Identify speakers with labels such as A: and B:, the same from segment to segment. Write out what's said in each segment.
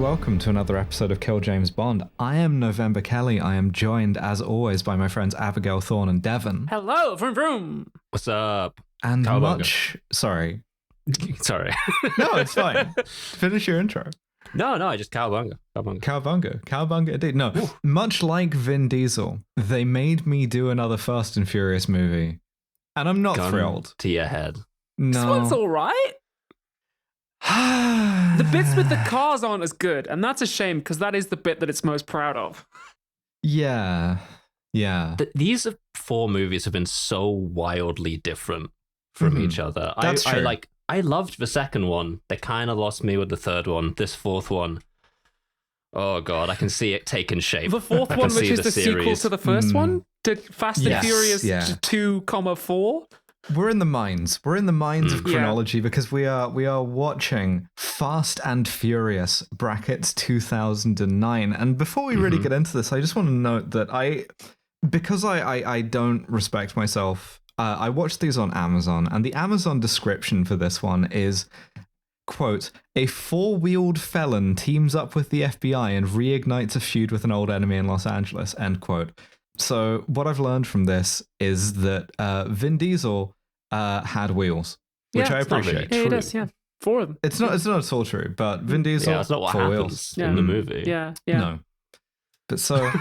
A: welcome to another episode of Kill James Bond. I am November Kelly. I am joined, as always, by my friends Abigail Thorne and Devon.
B: Hello, vroom vroom.
C: What's up?
A: And
C: Cowabunga.
A: Sorry.
C: Sorry.
A: No, it's fine. Finish your intro.
C: No, I just cowabunga.
A: Cowabunga indeed. No, much like Vin Diesel, they made me do another Fast and Furious movie. And I'm not thrilled.
C: To your head.
A: No.
B: This one's all right. The bits with the cars aren't as good, and that's a shame because that is the bit that it's most proud of.
A: Yeah.
C: These four movies have been so wildly different from each other.
A: That's true.
C: I loved the second one. They kind of lost me with the third one. This fourth one, oh god, I can see it taking shape.
B: The fourth one, which is the sequel to the first one, to Fast and Furious 2,4.
A: We're in the minds of chronology because we are watching Fast and Furious brackets 2009. And before we really get into this, I just want to note that because I don't respect myself, I watched these on Amazon, and the Amazon description for this one is, quote, a four-wheeled felon teams up with the FBI and reignites a feud with an old enemy in Los Angeles, end quote. So what I've learned from this is that Vin Diesel had wheels, which I appreciate.
B: Yeah, he does, yeah. Four of them.
A: It's not at all true, but Vin Diesel,
C: that's not what
A: four
C: happens
A: wheels.
C: in the movie.
B: Yeah.
A: No. But so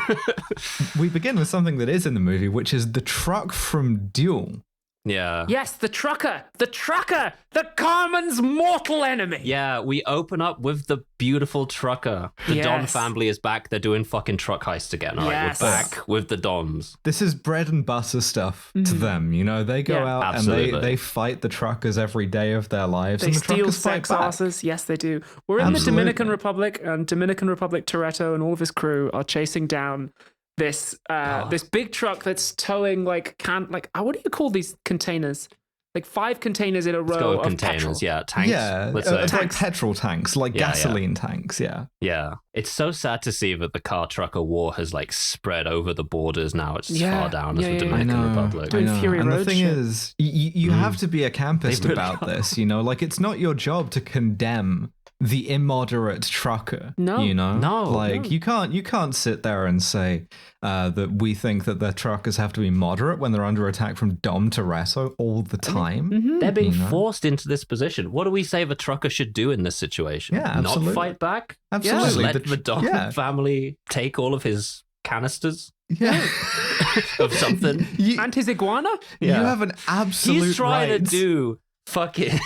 A: we begin with something that is in the movie, which is the truck from Duel.
C: Yeah.
B: Yes, the trucker, the Carmen's mortal enemy.
C: Yeah, we open up with the beautiful trucker. The Don family is back. They're doing fucking truck heist again. All right, we're back with the Dons.
A: This is bread and butter stuff to them. You know, they go out
C: absolutely.
A: and they fight the truckers every day of their lives.
B: They
A: and the
B: steal
A: truckers
B: sex
A: fight back.
B: asses. Yes, they do. We're in the Dominican Republic, and Dominican Republic Toretto and all of his crew are chasing down this big truck that's towing what do you call these containers? Like 5 containers in a row of
C: containers,
B: petrol.
C: tanks.
A: Yeah, it's like petrol tanks, like gasoline tanks.
C: Yeah. It's so sad to see that the car trucker war has spread over the borders now. It's as far down as the Dominican Republic.
A: I know.
B: Fury
A: and
B: Road
A: the thing
B: shit.
A: is, you have to be a campist about this. You know, it's not your job to condemn the immoderate trucker.
B: No.
A: You know,
C: no.
A: You can't sit there and say that we think that the truckers have to be moderate when they're under attack from Dom Toretto all the time.
C: They're being forced into this position. What do we say the trucker should do in this situation?
A: Yeah, absolutely.
C: Not fight back?
A: Absolutely.
C: Let the Dom family take all of his canisters of something.
B: And his iguana?
A: You have an absolute
C: He's trying
A: right.
C: to do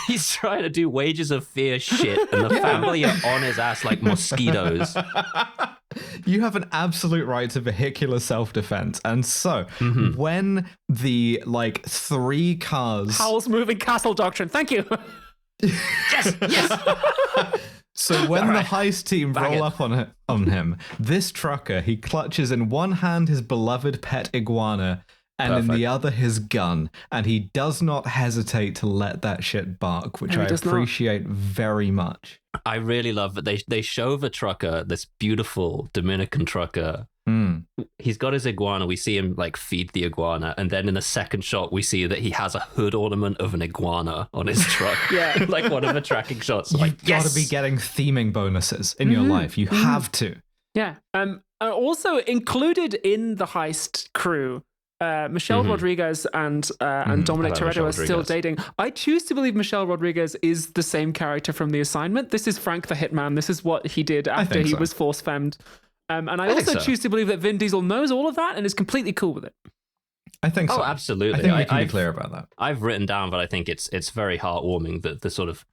C: he's trying to do Wages of Fear shit, and the family are on his ass like mosquitoes.
A: You have an absolute right to vehicular self-defense. And so when the 3 cars...
B: Howl's moving castle doctrine. Thank you.
C: Yes.
A: So when the heist team roll up on him, this trucker, he clutches in one hand his beloved pet iguana, and in the other his gun, and he does not hesitate to let that shit bark, which I appreciate very much.
C: I really love that they show the trucker, this beautiful Dominican trucker. He's got his iguana. We see him feed the iguana, and then in the second shot we see that he has a hood ornament of an iguana on his truck. One of the tracking shots.
A: You've got to be getting theming bonuses in your life. You have to.
B: Yeah. Also included in the heist crew, Michelle Rodriguez and Dominic Toretto are still dating. I choose to believe Michelle Rodriguez is the same character from The Assignment. This is Frank the Hitman. This is what he did after he was force femmed. And I also choose to believe that Vin Diesel knows all of that and is completely cool with it.
A: I think so.
C: Oh, absolutely.
A: I think we can be clear about that.
C: I've written down that I think it's very heartwarming that the sort of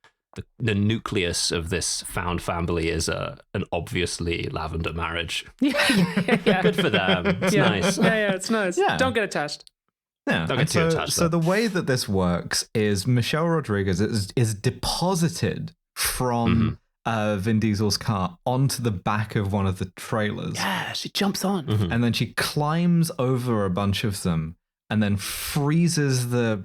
C: the nucleus of this found family is an obviously lavender marriage.
B: Yeah.
C: Good for them. It's nice.
B: Yeah, it's nice.
A: Yeah.
B: Don't get attached.
A: Yeah.
C: Don't get too attached.
A: So the way that this works is Michelle Rodriguez is deposited from Vin Diesel's car onto the back of one of the trailers.
B: Yeah, she jumps on.
A: And then she climbs over a bunch of them and then freezes the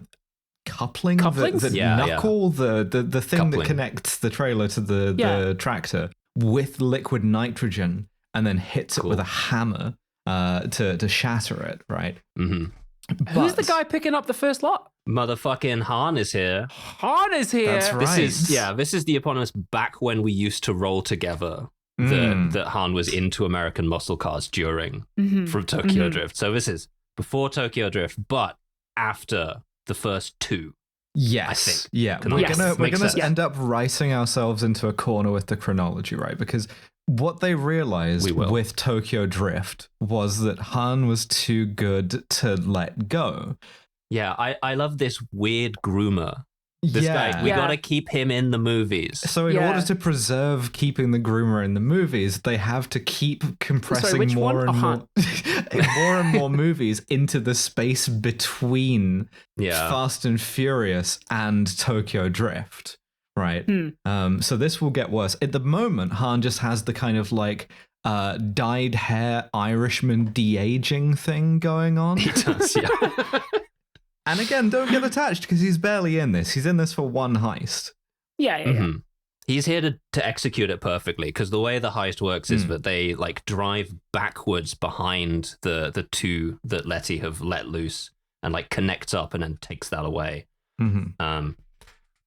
A: couplings? The knuckle, the thing
C: coupling
A: that connects the trailer to the tractor with liquid nitrogen, and then hits it with a hammer to shatter it, right?
B: Who's the guy picking up the first lot?
C: Motherfucking Han is here.
B: Han is here.
A: That's right.
C: This is the eponymous back when we used to roll together. that Han was into American muscle cars during from Tokyo Drift. So this is before Tokyo Drift, but after the first two.
A: Yes.
C: I think.
A: Yeah. We're gonna end up writing ourselves into a corner with the chronology, right? Because what they realized with Tokyo Drift was that Han was too good to let go.
C: Yeah, I love this weird groomer. This guy, we gotta keep him in the movies.
A: So in order to preserve keeping the groomer in the movies, they have to keep compressing more and more movies into the space between Fast and Furious and Tokyo Drift, right? So this will get worse. At the moment, Han just has the kind of like dyed hair Irishman de-aging thing going on.
C: He does, yeah.
A: And again, don't get attached because he's barely in this. He's in this for one heist.
B: Yeah.
C: He's here to execute it perfectly because the way the heist works is that they like drive backwards behind the two that Letty have let loose and like connects up and then takes that away.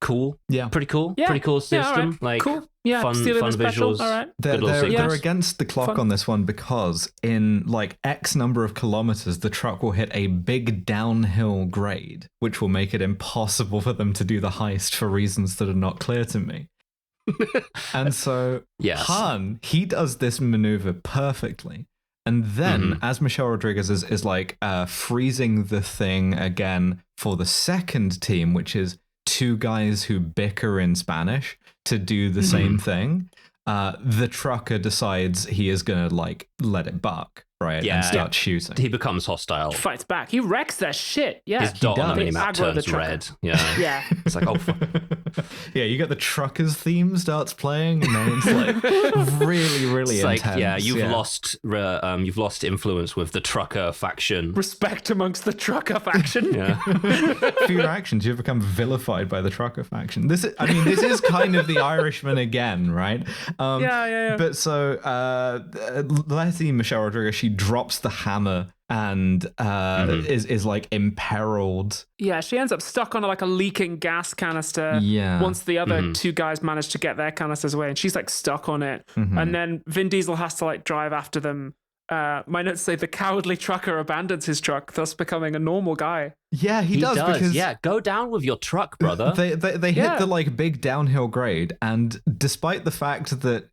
C: Cool.
A: Yeah.
C: Pretty cool.
B: Yeah.
C: Pretty cool system.
B: Right.
C: Like
B: cool. Yeah.
C: fun
B: Special.
C: visuals.
B: All right.
A: They're against the clock on this one because in like X number of kilometers, the truck will hit a big downhill grade, which will make it impossible for them to do the heist for reasons that are not clear to me. And so Han, he does this maneuver perfectly. And then, as Michelle Rodriguez is like freezing the thing again for the second team, which is two guys who bicker in Spanish to do the same thing, the trucker decides he is going to like let it buck, right? And start shooting.
C: He becomes hostile.
B: Fights back. He wrecks their shit. Yeah.
C: His dot on the minimap turns red. Yeah.
B: Yeah.
C: It's like, oh, fuck.
A: Yeah, you get the truckers theme starts playing, and then it's like really, really intense.
C: Like, you've lost influence with the trucker faction.
B: Respect amongst the trucker faction.
A: For your actions, you've become vilified by the trucker faction. This is kind of the Irishman again, right? But so Letty Michelle Rodriguez, she drops the hammer and is like imperiled.
B: Yeah, she ends up stuck on like a leaking gas canister.
A: Yeah.
B: Once the other two guys manage to get their canisters away, and she's like stuck on it. And then Vin Diesel has to like drive after them. My notes say the cowardly trucker abandons his truck, thus becoming a normal guy.
A: Yeah, he does because
C: go down with your truck, brother.
A: They hit the like big downhill grade, and despite the fact that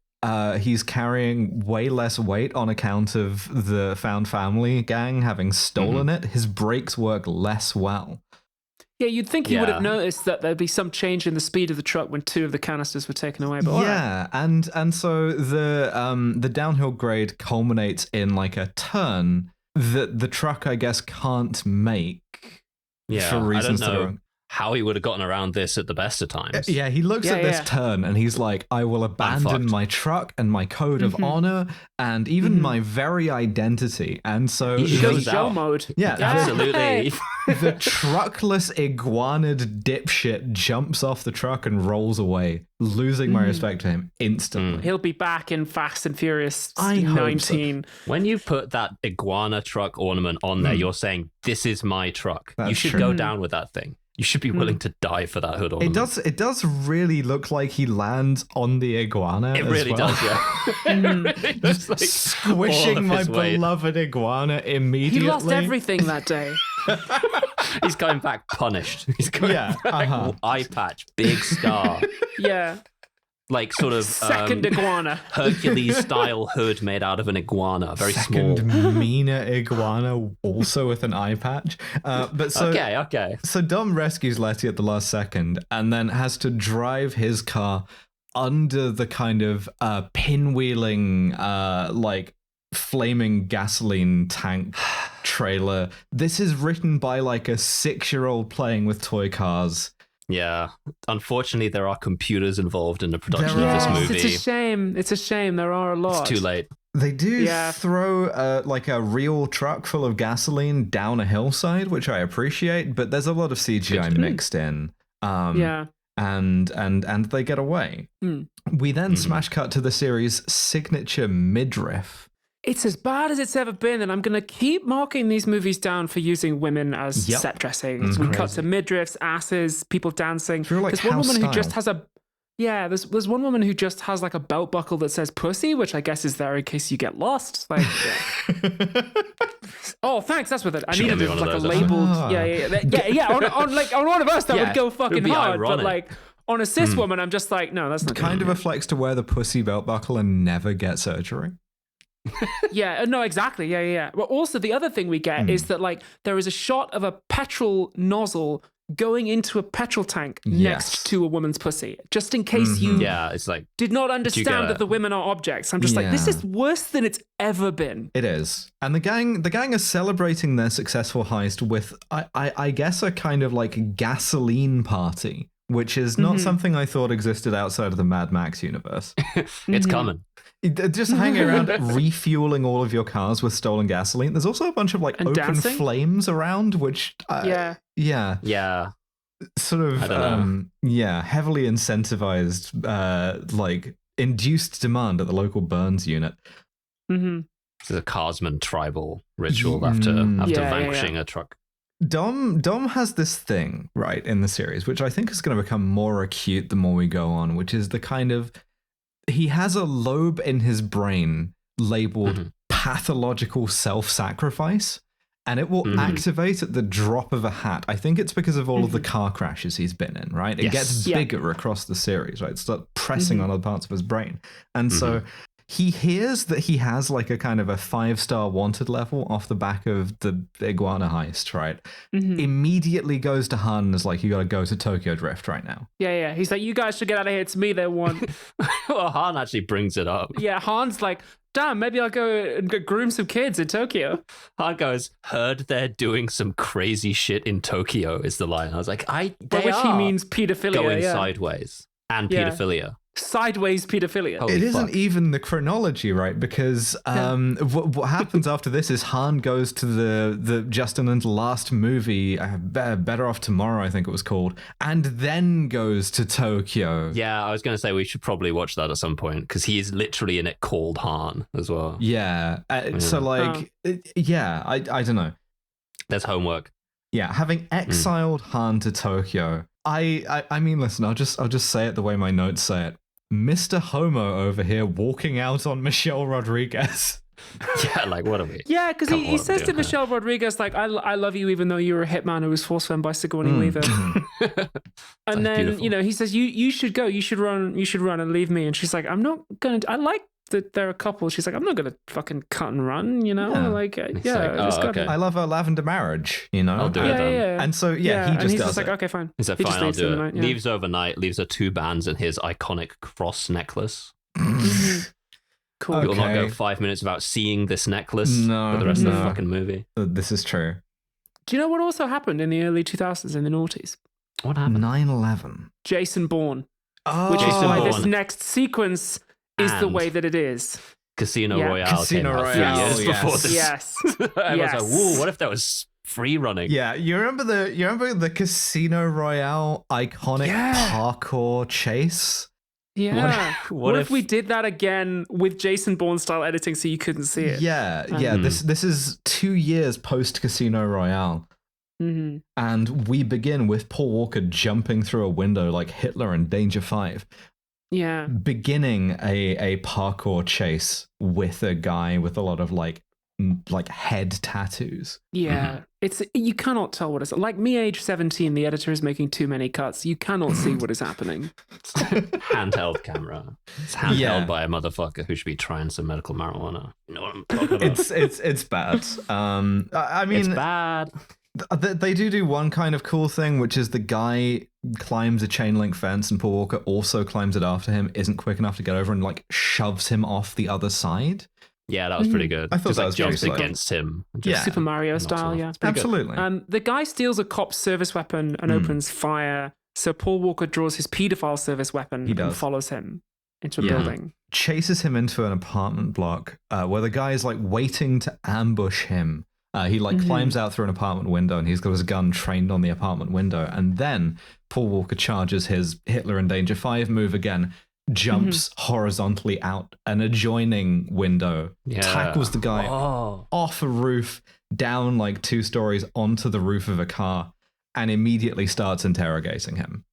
A: he's carrying way less weight on account of the Found Family gang having stolen it, his brakes work less well.
B: Yeah, you'd think he would have noticed that there'd be some change in the speed of the truck when two of the canisters were taken away. But
A: and so the downhill grade culminates in like a turn that the truck, I guess, can't make for reasons that are
C: how he would have gotten around this at the best of times.
A: Yeah, he looks at this turn and he's like, I will abandon my truck and my code of honor and even my very identity. And so
C: he goes
B: Joe
C: out.
B: mode.
A: Yeah,
C: absolutely.
A: The truckless iguanid dipshit jumps off the truck and rolls away, losing my respect to him instantly.
B: He'll be back in Fast and Furious 19.
A: Hope so.
C: When you put that iguana truck ornament on there, you're saying, this is my truck.
A: That's
C: you should
A: true.
C: go down with that thing. You should be willing to die for that hood ornament.
A: It does really look like he lands on the iguana.
C: It really does, yeah.
A: Just like squishing my beloved iguana immediately.
B: He lost everything that day.
C: He's coming back punished. He's coming back eye patch, big scar.
B: Yeah.
C: Like sort of
B: second iguana,
C: Hercules style hood made out of an iguana, very
A: second
C: small.
A: meaner iguana, also with an eye patch. But so
C: okay.
A: So Dom rescues Letty at the last second, and then has to drive his car under the kind of pinwheeling, like flaming gasoline tank trailer. This is written by like a 6-year-old playing with toy cars.
C: Yeah, unfortunately, there are computers involved in the production of this movie.
B: It's a shame. It's a shame. There are a lot.
C: It's too late.
A: They do throw like a real truck full of gasoline down a hillside, which I appreciate, but there's a lot of CGI mixed in. And they get away. We then smash cut to the series' signature midriff.
B: It's as bad as it's ever been, and I'm going to keep marking these movies down for using women as set dressing. We cut to midriffs, asses, people dancing.
A: Like
B: there's one woman who just has a Yeah, there's one woman who just has like a belt buckle that says pussy, which I guess is there in case you get lost. Like, oh, thanks, that's with it. I needed it like a labeled. Yeah. On one of us that would go fucking hard, ironic. But like on a cis woman, I'm just like, no, that's not
A: kind of a flex to wear the pussy belt buckle and never get surgery.
B: Yeah, no, exactly. Yeah. Well, also the other thing we get is that like there is a shot of a petrol nozzle going into a petrol tank next to a woman's pussy, just in case you
C: it's like
B: did not understand that the women are objects. I'm just like, this is worse than it's ever been.
A: It is. And the gang is celebrating their successful heist with I guess a kind of like gasoline party, which is not something I thought existed outside of the Mad Max universe.
C: It's common.
A: Just hanging around refueling all of your cars with stolen gasoline. There's also a bunch of like open flames around, which
C: yeah,
A: sort of heavily incentivized like induced demand at the local Burns unit.
C: This is a Carsman tribal ritual after vanquishing a truck.
A: Dom has this thing, right, in the series, which I think is going to become more acute the more we go on, which is the kind of, he has a lobe in his brain labeled pathological self-sacrifice, and it will activate at the drop of a hat. I think it's because of all of the car crashes he's been in, right? It gets bigger across the series, right? It starts pressing on other parts of his brain. And so he hears that he has like a kind of a 5-star wanted level off the back of the iguana heist, right? Immediately goes to Han and is like, you got to go to Tokyo Drift right now.
B: Yeah. He's like, you guys should get out of here. It's me they want.
C: Well, Han actually brings it up.
B: Yeah, Han's like, damn, maybe I'll go and groom some kids in Tokyo.
C: Han goes, heard they're doing some crazy shit in Tokyo is the line. I was like,
B: he means pedophilia.
C: Going sideways and pedophilia.
B: Sideways pedophilia.
A: Holy fuck. Even the chronology, right? Because what happens after this is Han goes to the Justin Lin's last movie, Better Off Tomorrow, I think it was called, and then goes to Tokyo.
C: Yeah, I was going to say we should probably watch that at some point because he is literally in it called Han as well.
A: Yeah. So like, I don't know.
C: There's homework.
A: Yeah, having exiled Han to Tokyo, I mean, listen, I'll just say it the way my notes say it. Mr. Homo over here walking out on Michelle Rodriguez.
C: Yeah, like, what are we?
B: Yeah, because he says to Michelle Rodriguez, like, I love you even though you were a hitman who was force-fed by Sigourney Weaver. And then, beautiful. He says, you should go, you should run and leave me. And she's like, I'm not going to, I like that they're a couple. She's like, I'm not going to fucking cut and run,
A: I love our lavender marriage,
C: I'll do it then.
B: Yeah.
A: And so, he
B: and
A: just
B: he's
A: does
B: just
A: it.
B: like, okay, fine.
C: He's like, fine, I'll do it. Leaves overnight, leaves her 2 bands and his iconic cross necklace.
B: Cool.
C: You'll not go 5 minutes without seeing this necklace for the rest of the fucking movie.
A: This is true.
B: Do you know what also happened in the early 2000s, in the noughties?
C: What happened?
A: 9/11.
B: Jason Bourne.
A: Oh.
B: Which is why this next sequence is the way that it is.
C: Casino Royale came out 3 years before this.
B: Yes.
C: I was like, whoa, what if that was free running?
A: Yeah, you remember the Casino Royale iconic parkour chase?
B: Yeah. What if we did that again with Jason Bourne style editing so you couldn't see it?
A: Yeah. This is 2 years post Casino Royale. And we begin with Paul Walker jumping through a window like Hitler in Danger 5.
B: Yeah.
A: Beginning a parkour chase with a guy with a lot of like head tattoos.
B: Yeah. It's you cannot tell what it's like. Me, age 17, the editor is making too many cuts. You cannot see what is happening.
C: Handheld camera. It's handheld by a motherfucker who should be trying some medical marijuana. You know what I'm talking about?
A: It's bad. I mean,
C: it's bad.
A: They do one kind of cool thing, which is the guy climbs a chain link fence and Paul Walker also climbs it after him, isn't quick enough to get over and like shoves him off the other side.
C: Yeah, that was pretty good.
A: I thought that was
C: jumps
A: pretty
C: against him.
B: Super Mario style, yeah.
A: Absolutely.
B: The guy steals a cop's service weapon and opens fire. So Paul Walker draws his pedophile service weapon and follows him into a building.
A: Chases him into an apartment block where the guy is like waiting to ambush him. He like climbs out through an apartment window and he's got his gun trained on the apartment window. And then Paul Walker charges his Hitler in Danger 5 move again, jumps horizontally out an adjoining window, tackles the guy off a roof, down like 2 stories onto the roof of a car, and immediately starts interrogating him.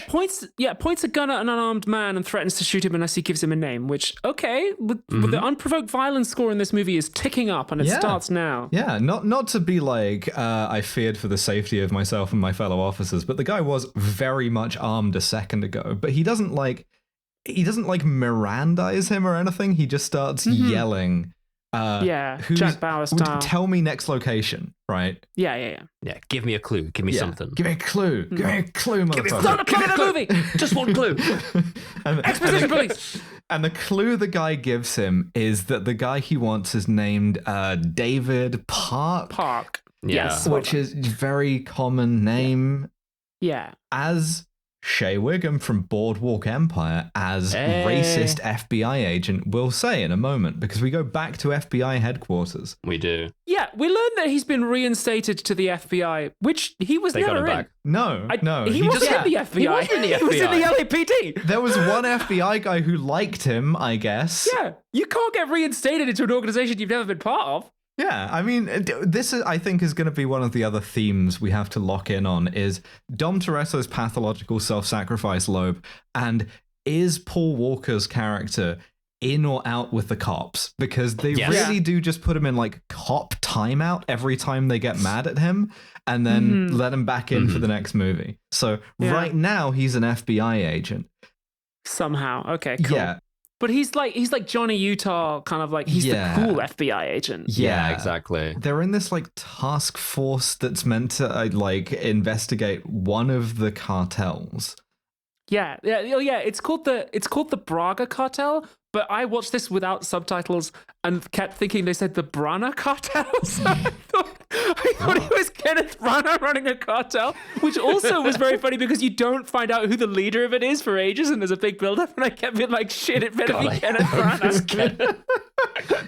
B: points a gun at an unarmed man and threatens to shoot him unless he gives him a name, which, okay, with the unprovoked violence score in this movie is ticking up, and it starts now.
A: Yeah, not to be like, I feared for the safety of myself and my fellow officers, but the guy was very much armed a second ago, but he doesn't Mirandize him or anything. He just starts yelling.
B: Jack Bauer style.
A: Tell me next location, right?
B: Yeah.
C: Give me a clue. Give me something.
A: Give me a clue. Give me a clue, motherfucker.
B: Start the plot of the movie.
C: Just one clue.
B: Exposition, please.
A: And the clue the guy gives him is that the guy he wants is named David Park.
B: Yes.
A: Which is a very common name.
B: Yeah.
A: As Shea Wiggum from Boardwalk Empire as racist FBI agent will say in a moment, because we go back to FBI headquarters.
C: We do.
B: Yeah, we learned that he's been reinstated to the FBI, which he was never in.
A: Back. No.
B: He wasn't in the FBI. He was in the LAPD.
A: There was one FBI guy who liked him, I guess.
B: Yeah, you can't get reinstated into an organization you've never been part of.
A: Yeah, I mean, this is, I think, is going to be one of the other themes we have to lock in on is Dom Toretto's pathological self-sacrifice lobe, and is Paul Walker's character in or out with the cops? Because they really do just put him in like cop timeout every time they get mad at him, and then let him back in for the next movie. So right now he's an FBI agent.
B: Somehow. Okay, cool.
A: Yeah.
B: But he's like Johnny Utah, kind of like he's the cool FBI agent.
C: Yeah, exactly.
A: They're in this like task force that's meant to like investigate one of the cartels.
B: Yeah. It's called the Braga cartel. But I watched this without subtitles and kept thinking they said the Brana cartel. So I thought it was Kenneth Branagh running a cartel, which also was very funny because you don't find out who the leader of it is for ages, and there's a big build-up, and I kept being like, shit, it better be Kenneth Branagh.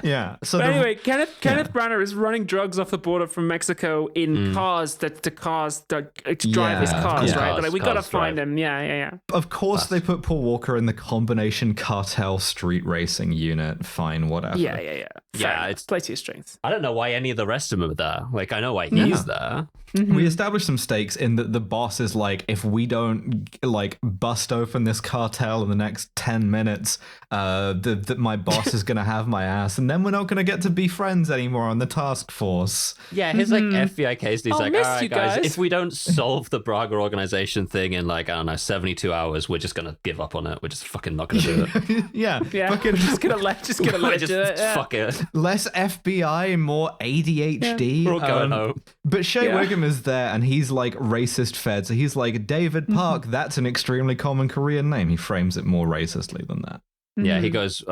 A: Yeah. So
B: but anyway, Kenneth Branagh is running drugs off the border from Mexico in cars to drive his cars, right? But like, we got to find him. Yeah.
A: Of course, they put Paul Walker in the combination cartel street racing unit. Fine, whatever.
B: Yeah.
C: It's
B: play to your strengths.
C: I don't know why any of the rest of them are there. Like, I know why he's there.
A: We established some stakes in that the boss is like, if we don't like bust open this cartel in the next 10 minutes, that my boss is gonna have my ass, and then we're not gonna get to be friends anymore on the task force.
C: Yeah, his like FBI case, he's like, all right, guys, if we don't solve the Braga organization thing in like, I don't know, 72 hours, we're just gonna give up on it. We're just fucking not gonna do it.
B: Yeah.
A: Fucking,
B: just gonna let it do it.
C: Fuck it.
A: Less FBI, more ADHD.
C: We're all going home.
A: But Shea Wiggum is there, and he's like racist fed. So he's like, David Park, that's an extremely common Korean name. He frames it more racistly than that.
C: Yeah, he goes,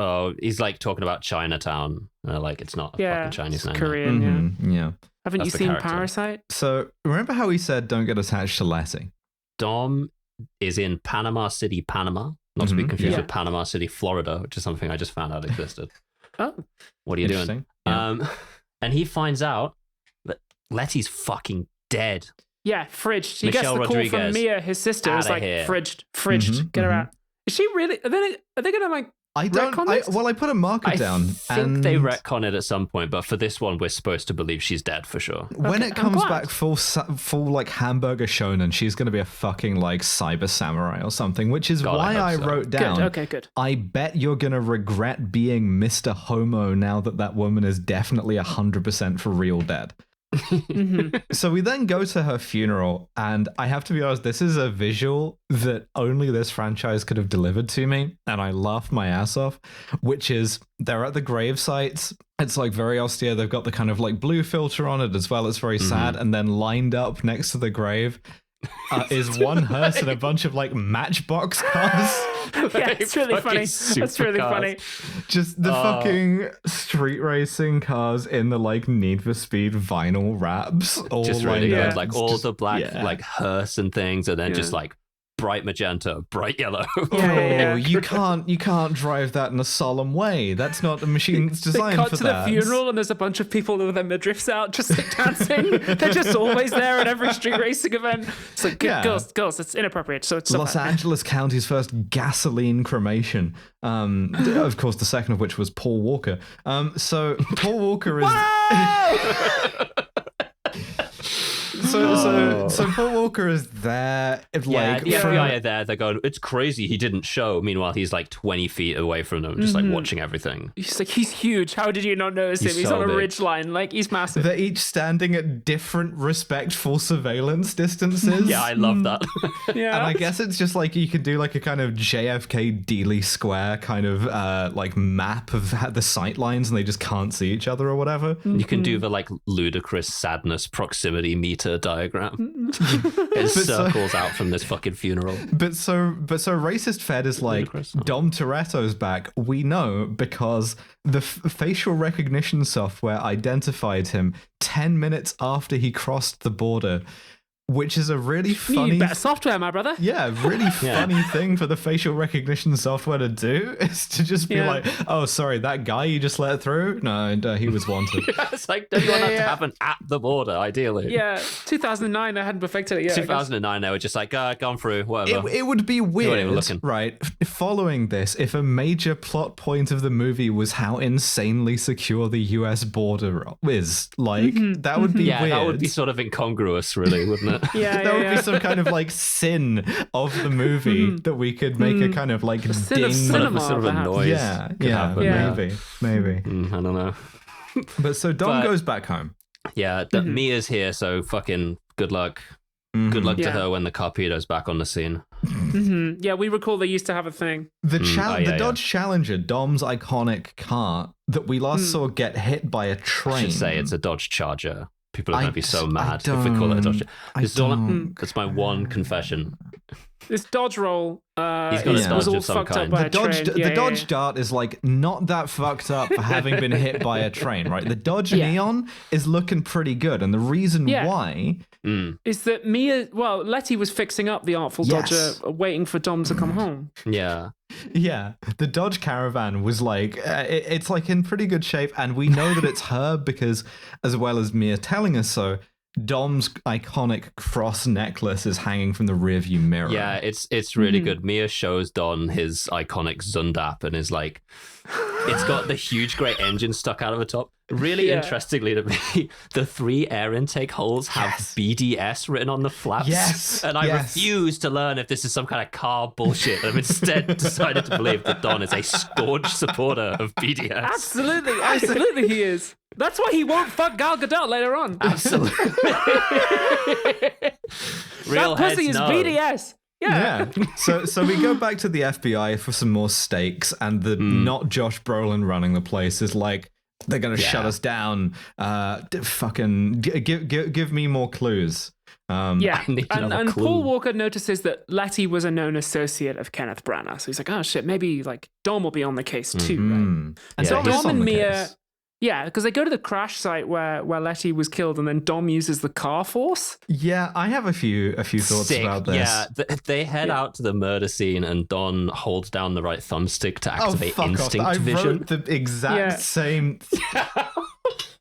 C: he's like talking about Chinatown. Like, it's not a fucking Chinese name.
B: Korean,
A: yeah.
B: Haven't you seen Parasite?
A: So remember how he said, don't get attached to Letty?
C: Dom is in Panama City, Panama. Not to be confused with Panama City, Florida, which is something I just found out existed.
B: Oh.
C: What are you doing?
A: Yeah.
C: And he finds out that Letty's fucking dead.
B: Yeah, fridged. He
C: Michelle
B: gets the
C: Rodriguez,
B: call from Mia, his sister. It's like,
C: here.
B: fridged. Get her out. Is she really? Are they gonna like?
A: I put a marker down.
C: I think they retcon it at some point, but for this one, we're supposed to believe she's dead for sure.
A: When it comes back full like hamburger shonen, she's going to be a fucking like cyber samurai or something, which is why I wrote down.
B: Good. Okay, good.
A: I bet you're going to regret being Mr. Homo now that woman is definitely 100% for real dead. So we then go to her funeral, and I have to be honest, this is a visual that only this franchise could have delivered to me, and I laughed my ass off, which is they're at the grave sites. It's like very austere. They've got the kind of like blue filter on it as well. It's very sad. And then lined up next to the grave is one hearse and a bunch of like Matchbox cars.
B: Yeah, it's really funny. That's really funny.
A: Just the fucking street racing cars in the like Need for Speed vinyl wraps. All
C: just really good.
A: up.
C: Like all the black like hearse and things, and then just like bright magenta, bright yellow.
A: You can't drive that in a solemn way. That's not a machine that's designed for that.
B: They cut to the funeral, and there's a bunch of people with their midriffs out, just like dancing. They're just always there at every street racing event. So girls, it's inappropriate. So it's
A: Los Angeles County's first gasoline cremation. Of course, the second of which was Paul Walker. So Paul Walker is. So Paul Walker is there.
C: The FBI are there. They're going, it's crazy he didn't show. Meanwhile, he's like 20 feet away from them, just like watching everything.
B: He's like, he's huge. How did you not notice him? He's on a ridge line. Like, he's massive.
A: They're each standing at different respectful surveillance distances.
C: Yeah, I love that.
B: Yeah.
A: And I guess it's just like you could do like a kind of JFK Dealey Square kind of like map of the sight lines, and they just can't see each other or whatever.
C: You can do the like ludicrous sadness proximity meter diagram. It circles out from this fucking funeral.
A: But so racist Fed is like, ludicrous. Dom Toretto's back. We know because the facial recognition software identified him 10 minutes after he crossed the border. Which is a really funny...
B: You better software, my brother.
A: Yeah, really funny thing for the facial recognition software to do is to just be like, oh, sorry, that guy you just let through? No, he was wanted.
C: It's like, don't you want that to happen at the border, ideally?
B: Yeah, 2009, they hadn't perfected it yet.
C: 2009, they were just like, gone through, whatever.
A: It would be weird, right, following this, if a major plot point of the movie was how insanely secure the US border is. Like, that would be weird.
C: Yeah, that would be sort of incongruous, really, wouldn't it?
A: That would be some kind of like sin of the movie that we could make a kind of like ding,
B: sort of
C: a noise.
A: Maybe.
C: I don't know.
A: But so Dom goes back home.
C: Yeah, Mia's here, so fucking good luck. Good luck to her when the Carpedo's back on the scene.
B: Yeah, we recall they used to have a thing.
A: The Dodge Challenger, Dom's iconic car that we last saw get hit by a train.
C: I should say it's a Dodge Charger. People are going to be so mad if we call it a Dodge. That's my one confession.
B: This Dodge roll
C: He's got a Dodge
B: was all
C: of some
B: fucked
C: kind.
B: up by a train.
A: The Dodge Dart is like not that fucked up for having been hit by a train, right? The Dodge Neon is looking pretty good. And the reason why...
B: is that Letty was fixing up the Artful Dodger, waiting for Dom to come home.
C: Yeah.
A: Yeah, the Dodge Caravan was like, it's like in pretty good shape, and we know that it's her because, as well as Mia telling us so, Dom's iconic cross necklace is hanging from the rearview mirror.
C: Yeah, it's really good. Mia shows Don his iconic Zundap and is like, it's got the huge great engine stuck out of the top. Really interestingly to me, the 3 air intake holes have BDS written on the flaps.
A: Yes.
C: And I refuse to learn if this is some kind of car bullshit. I've instead decided to believe that Don is a staunch supporter of BDS.
B: Absolutely he is. That's why he won't fuck Gal Gadot later on.
C: Absolutely. Real
B: that pussy is BDS. Yeah.
A: So we go back to the FBI for some more stakes, and the not Josh Brolin running the place is like, they're gonna shut us down. Fucking give me more clues.
B: And Paul Walker notices that Letty was a known associate of Kenneth Branagh, so he's like, oh shit, maybe like Dom will be on the case too, right? And so Dom and Mia. Yeah, because they go to the crash site where Letty was killed, and then Dom uses the car force.
A: Yeah, I have a few thoughts about this.
C: Yeah, they head out to the murder scene, and Don holds down the right thumbstick to activate instinct vision.
A: I wrote the exact same.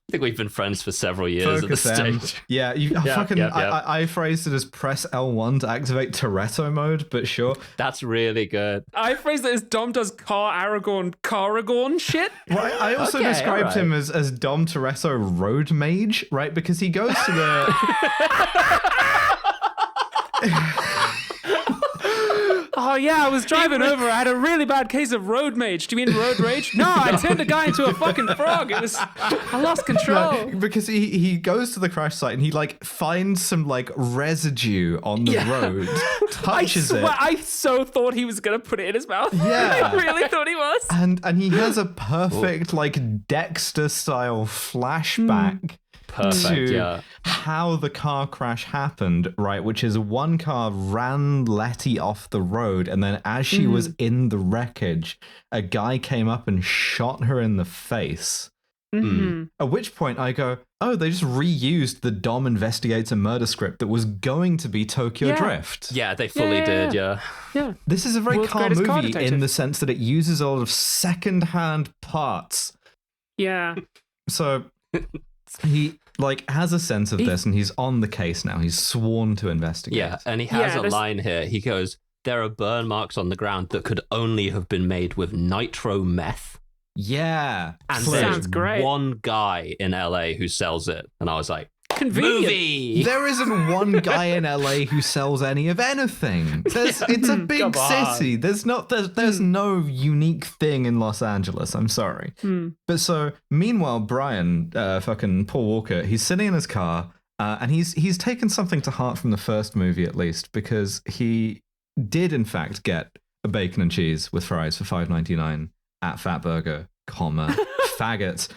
C: I think we've been friends for several years at this stage.
A: Yeah, I phrased it as press L1 to activate Toretto mode, but sure.
C: That's really good.
B: I phrased it as Dom does Caragorn shit.
A: Right. I also described him as Dom Toretto road mage, right? Because he goes to the...
B: Oh yeah, I was driving over. I had a really bad case of road mage. Do you mean road rage? No, I turned the guy into a fucking frog. I lost control.
A: Because he goes to the crash site and he like finds some like residue on the road, touches it.
B: I so thought he was gonna put it in his mouth.
A: Yeah,
B: I really thought he was.
A: And he has a perfect like Dexter style flashback.
C: Perfect,
A: how the car crash happened, right? Which is one car ran Letty off the road, and then as she was in the wreckage, a guy came up and shot her in the face. At which point I go, oh, they just reused the Dom investigates a murder script that was going to be Tokyo Drift.
C: Yeah, they fully did, yeah.
A: This is a very calm movie in the sense that it uses a lot of second-hand parts.
B: Yeah.
A: So... he like has a sense of this, and he's on the case now. He's sworn to investigate.
C: Yeah, and he has a line here. He goes, there are burn marks on the ground that could only have been made with nitro meth.
A: Yeah.
C: And there's one guy in LA who sells it. And I was like,
B: convenient.
C: Movie.
A: There isn't one guy in LA who sells any of anything. It's a big city. There's no unique thing in Los Angeles. I'm sorry. But so meanwhile, Brian, fucking Paul Walker, he's sitting in his car, and he's taken something to heart from the first movie at least, because he did in fact get a bacon and cheese with fries for $5.99 at Fatburger, faggots.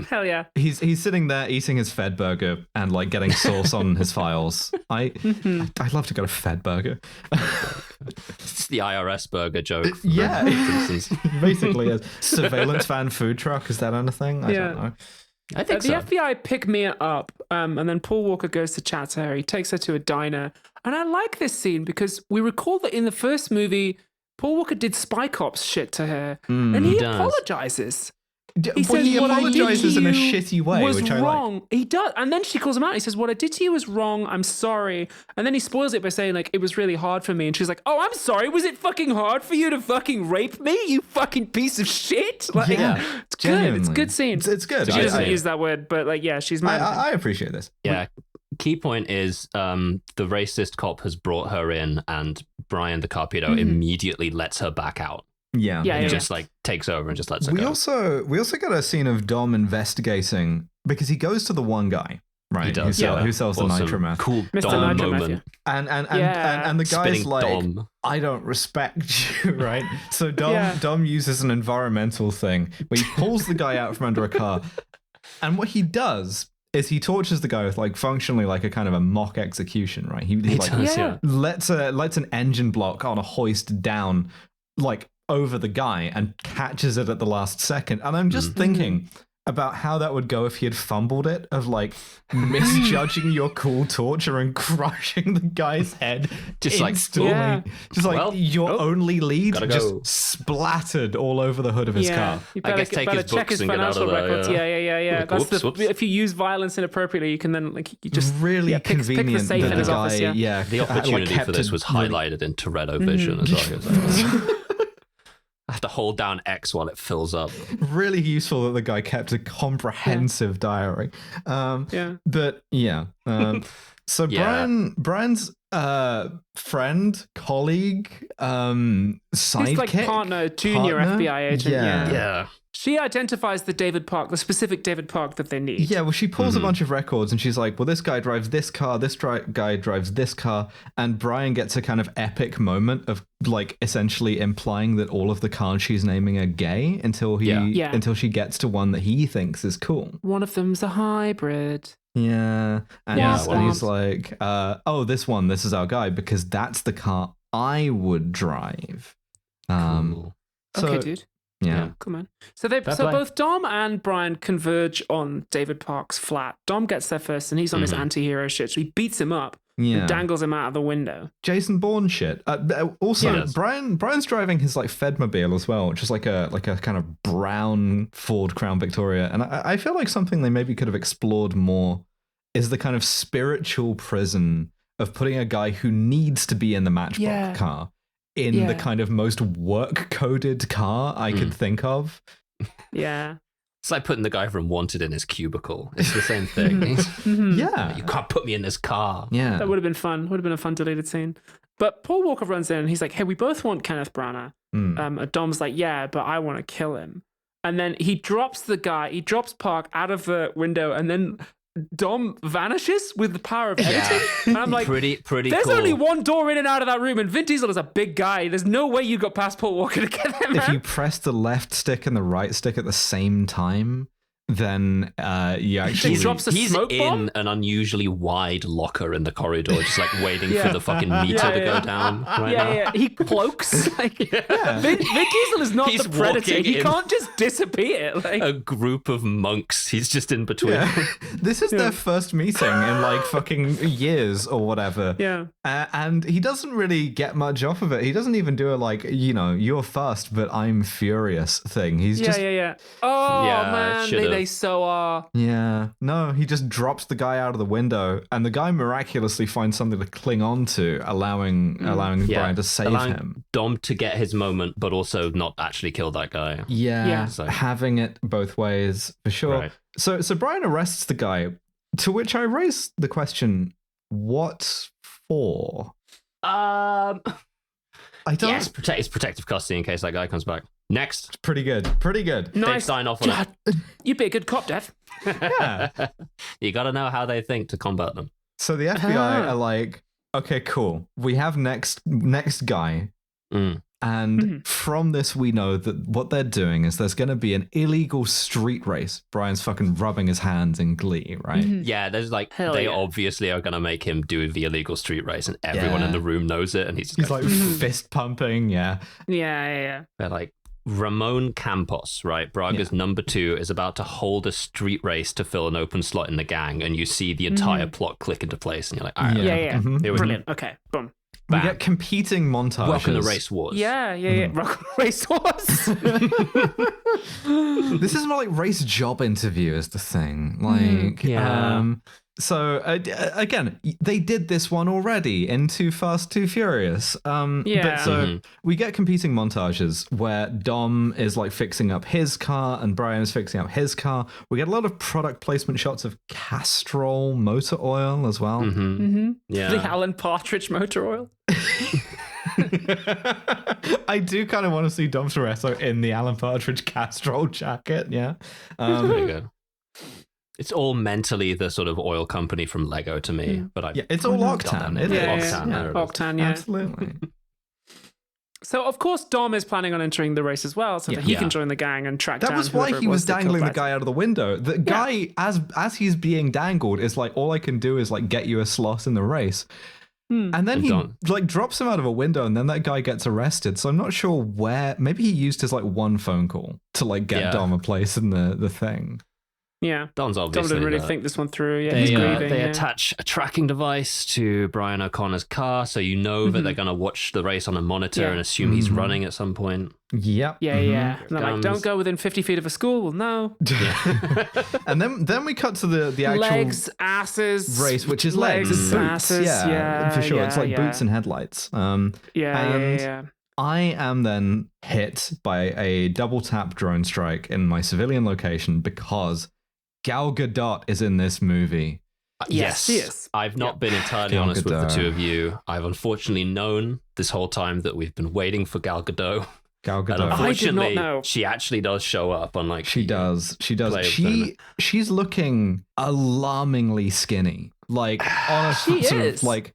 B: Hell yeah.
A: He's sitting there eating his Fed burger and like getting sauce on his files. I'd love to go to Fed burger.
C: It's the IRS burger joke.
A: Yeah. Basically a surveillance van food truck. Is that anything? I don't know.
C: I think
B: the
C: so.
B: FBI pick Mia up, and then Paul Walker goes to chat to her. He takes her to a diner. And I like this scene because we recall that in the first movie, Paul Walker did Spy Cops shit to her. And he apologizes.
A: He apologizes in a shitty way,
B: was
A: which I
B: wrong.
A: like.
B: He does, and then she calls him out. He says, "What I did to you was wrong. I'm sorry." And then he spoils it by saying, "Like it was really hard for me." And she's like, "Oh, I'm sorry. Was it fucking hard for you to fucking rape me? You fucking piece of shit." Like, it's good. It's a good scene.
A: It's good.
B: She doesn't use that word, but like, yeah, she's mad.
A: I appreciate this.
C: Yeah. Key point is the racist cop has brought her in, and Brian the Carpedo immediately lets her back out.
A: Yeah.
C: Just like takes over and just lets her go.
A: We also got a scene of Dom investigating because he goes to the one guy, right?
C: He does,
A: who sells the nitro meth.
C: Cool
B: Mr.
C: Dom
B: Nitro
C: moment.
B: Meth,
A: And the guy's
C: Spinning
A: like,
C: Dom.
A: I don't respect you, right? So Dom uses an environmental thing where he pulls the guy out from under a car, and what he does is he tortures the guy with like functionally like a kind of a mock execution, right? He like
C: does,
A: lets an engine block on a hoist down like over the guy and catches it at the last second. And I'm just thinking about how that would go if he had fumbled it, of like misjudging your cool torture and crushing the guy's head
C: just
A: instantly. Just like your only lead
C: go.
A: splattered all over the hood of his car.
B: You
C: I guess take his
B: check
C: books
B: his
C: and get out
B: financial
C: of there,
B: records. Yeah. That's
C: Whoops.
B: if you use violence inappropriately, you can then like you just
A: really convenient
B: pick the safe
A: that
B: in his
A: the
B: office.
A: guy,
C: The opportunity for this was highlighted in Toretto vision as well. I have to hold down X while it fills up.
A: Really useful that the guy kept a comprehensive diary. But so Brian's friend, colleague, sidekick,
B: his like partner, junior FBI agent.
C: Yeah.
B: She identifies the specific David Park that they need.
A: Yeah, well, she pulls a bunch of records and she's like, well, this guy drives this car, guy drives this car. And Brian gets a kind of epic moment of like essentially implying that all of the cars she's naming are gay until she gets to one that he thinks is cool.
B: One of them's a hybrid.
A: Yeah. And he's like, this is our guy because that's the car I would drive.
C: Cool.
B: Okay, dude.
A: Yeah.
B: Come on. So both Dom and Brian converge on David Park's flat. Dom gets there first and he's on his anti-hero shit. So he beats him up and dangles him out of the window.
A: Jason Bourne shit. Brian's driving his like Fedmobile as well, which is like a kind of brown Ford Crown Victoria. And I feel like something they maybe could have explored more is the kind of spiritual prison of putting a guy who needs to be in the Matchbox car in the kind of most work-coded car I could think of.
B: Yeah.
C: It's like putting the guy from Wanted in his cubicle. It's the same thing.
A: Yeah.
C: You can't put me in this car.
A: Yeah.
B: That would have been fun. Would have been a fun deleted scene. But Paul Walker runs in and he's like, hey, we both want Kenneth Branagh. Dom's like, yeah, but I want to kill him. And then he drops Park out of the window, and then Dom vanishes with the power of editing. And I'm like,
C: pretty
B: there's
C: cool.
B: only one door in and out of that room, and Vin Diesel is a big guy. There's no way you got past Paul Walker to get there, man.
A: If you press the left stick and the right stick at the same time, then you actually...
B: He drops a smoke bomb?
C: In an unusually wide locker in the corridor, just like waiting for the fucking meter to go down right now.
B: He cloaks. Like, Vin Diesel is not the Predator. He can't just disappear. Like,
C: a group of monks. He's just in between.
A: Yeah. This is their first meeting in like fucking years or whatever.
B: Yeah.
A: And he doesn't really get much off of it. He doesn't even do a like, you're fast, but I'm furious thing. He's just...
B: Oh, man. They so are.
A: Yeah. No, he just drops the guy out of the window, and the guy miraculously finds something to cling on to, allowing Brian to save him.
C: Dom to get his moment, but also not actually kill that guy.
A: Yeah. So having it both ways, for sure. Right. So Brian arrests the guy, To which I raise the question, what for?
C: I don't. Yeah, it's protective custody in case that guy comes back. Next.
A: Pretty good.
B: Nice.
C: They sign off on it.
B: You'd be a good cop, Dev.
A: Yeah.
C: You got to know how they think to combat them.
A: So the FBI are like, okay, cool. We have next guy. And from this, we know that what they're doing is there's going to be an illegal street race. Brian's fucking rubbing his hands in glee, right?
C: Yeah, there's like, they obviously are going to make him do the illegal street race, and everyone in the room knows it. And he's
A: like fist pumping. Yeah.
B: Yeah.
C: They're like, Ramon Campos, right? Braga's number 2 is about to hold a street race to fill an open slot in the gang. And you see the entire plot click into place. And you're like, all right.
B: Yeah. Brilliant. Okay, boom.
A: We get competing montages.
C: Welcome to Race Wars.
B: Yeah. Race Wars.
A: This is more like race job interview is the thing. Like, so again, they did this one already in Too Fast, Too Furious. But so we get competing montages where Dom is like fixing up his car and Brian is fixing up his car. We get a lot of product placement shots of Castrol motor oil as well.
C: Yeah,
B: the Alan Partridge motor oil.
A: I do kind of want to see Dom Toretto in the Alan Partridge Castrol jacket. Yeah.
C: There you go. It's all mentally the sort of oil company from Lego to me, but
A: it's all Octane.
B: Octane, yeah.
A: Absolutely.
B: So of course Dom is planning on entering the race as well, so that he can join the gang and track down.
A: That was why he was dangling the guy out of the window. The guy, as he's being dangled, is like, all I can do is like get you a slot in the race. And then he like drops him out of a window, and then that guy gets arrested. So I'm not sure where. Maybe he used his like one phone call to like get Dom a place in the thing.
B: Yeah,
C: Don's obviously
B: Dom didn't really think this one through. Yeah,
C: they attach a tracking device to Brian O'Connor's car, so you know that they're going to watch the race on a monitor and assume he's running at some point.
A: Yep.
B: Yeah. And they're like, don't go within 50 feet of a school. Well, no.
A: And then we cut to the actual
B: legs, asses
A: race, which is legs, boots.
B: Asses. Yeah,
A: for sure. It's like boots and headlights.
B: Yeah.
A: I am then hit by a double tap drone strike in my civilian location because Gal Gadot is in this movie.
B: Yes, she is.
C: I've not been entirely honest with the two of you. I've unfortunately known this whole time that we've been waiting for Gal Gadot. And unfortunately,
B: I did not know.
C: She actually does show up. Unlike
A: she does. She's looking alarmingly skinny. Like on a sort of like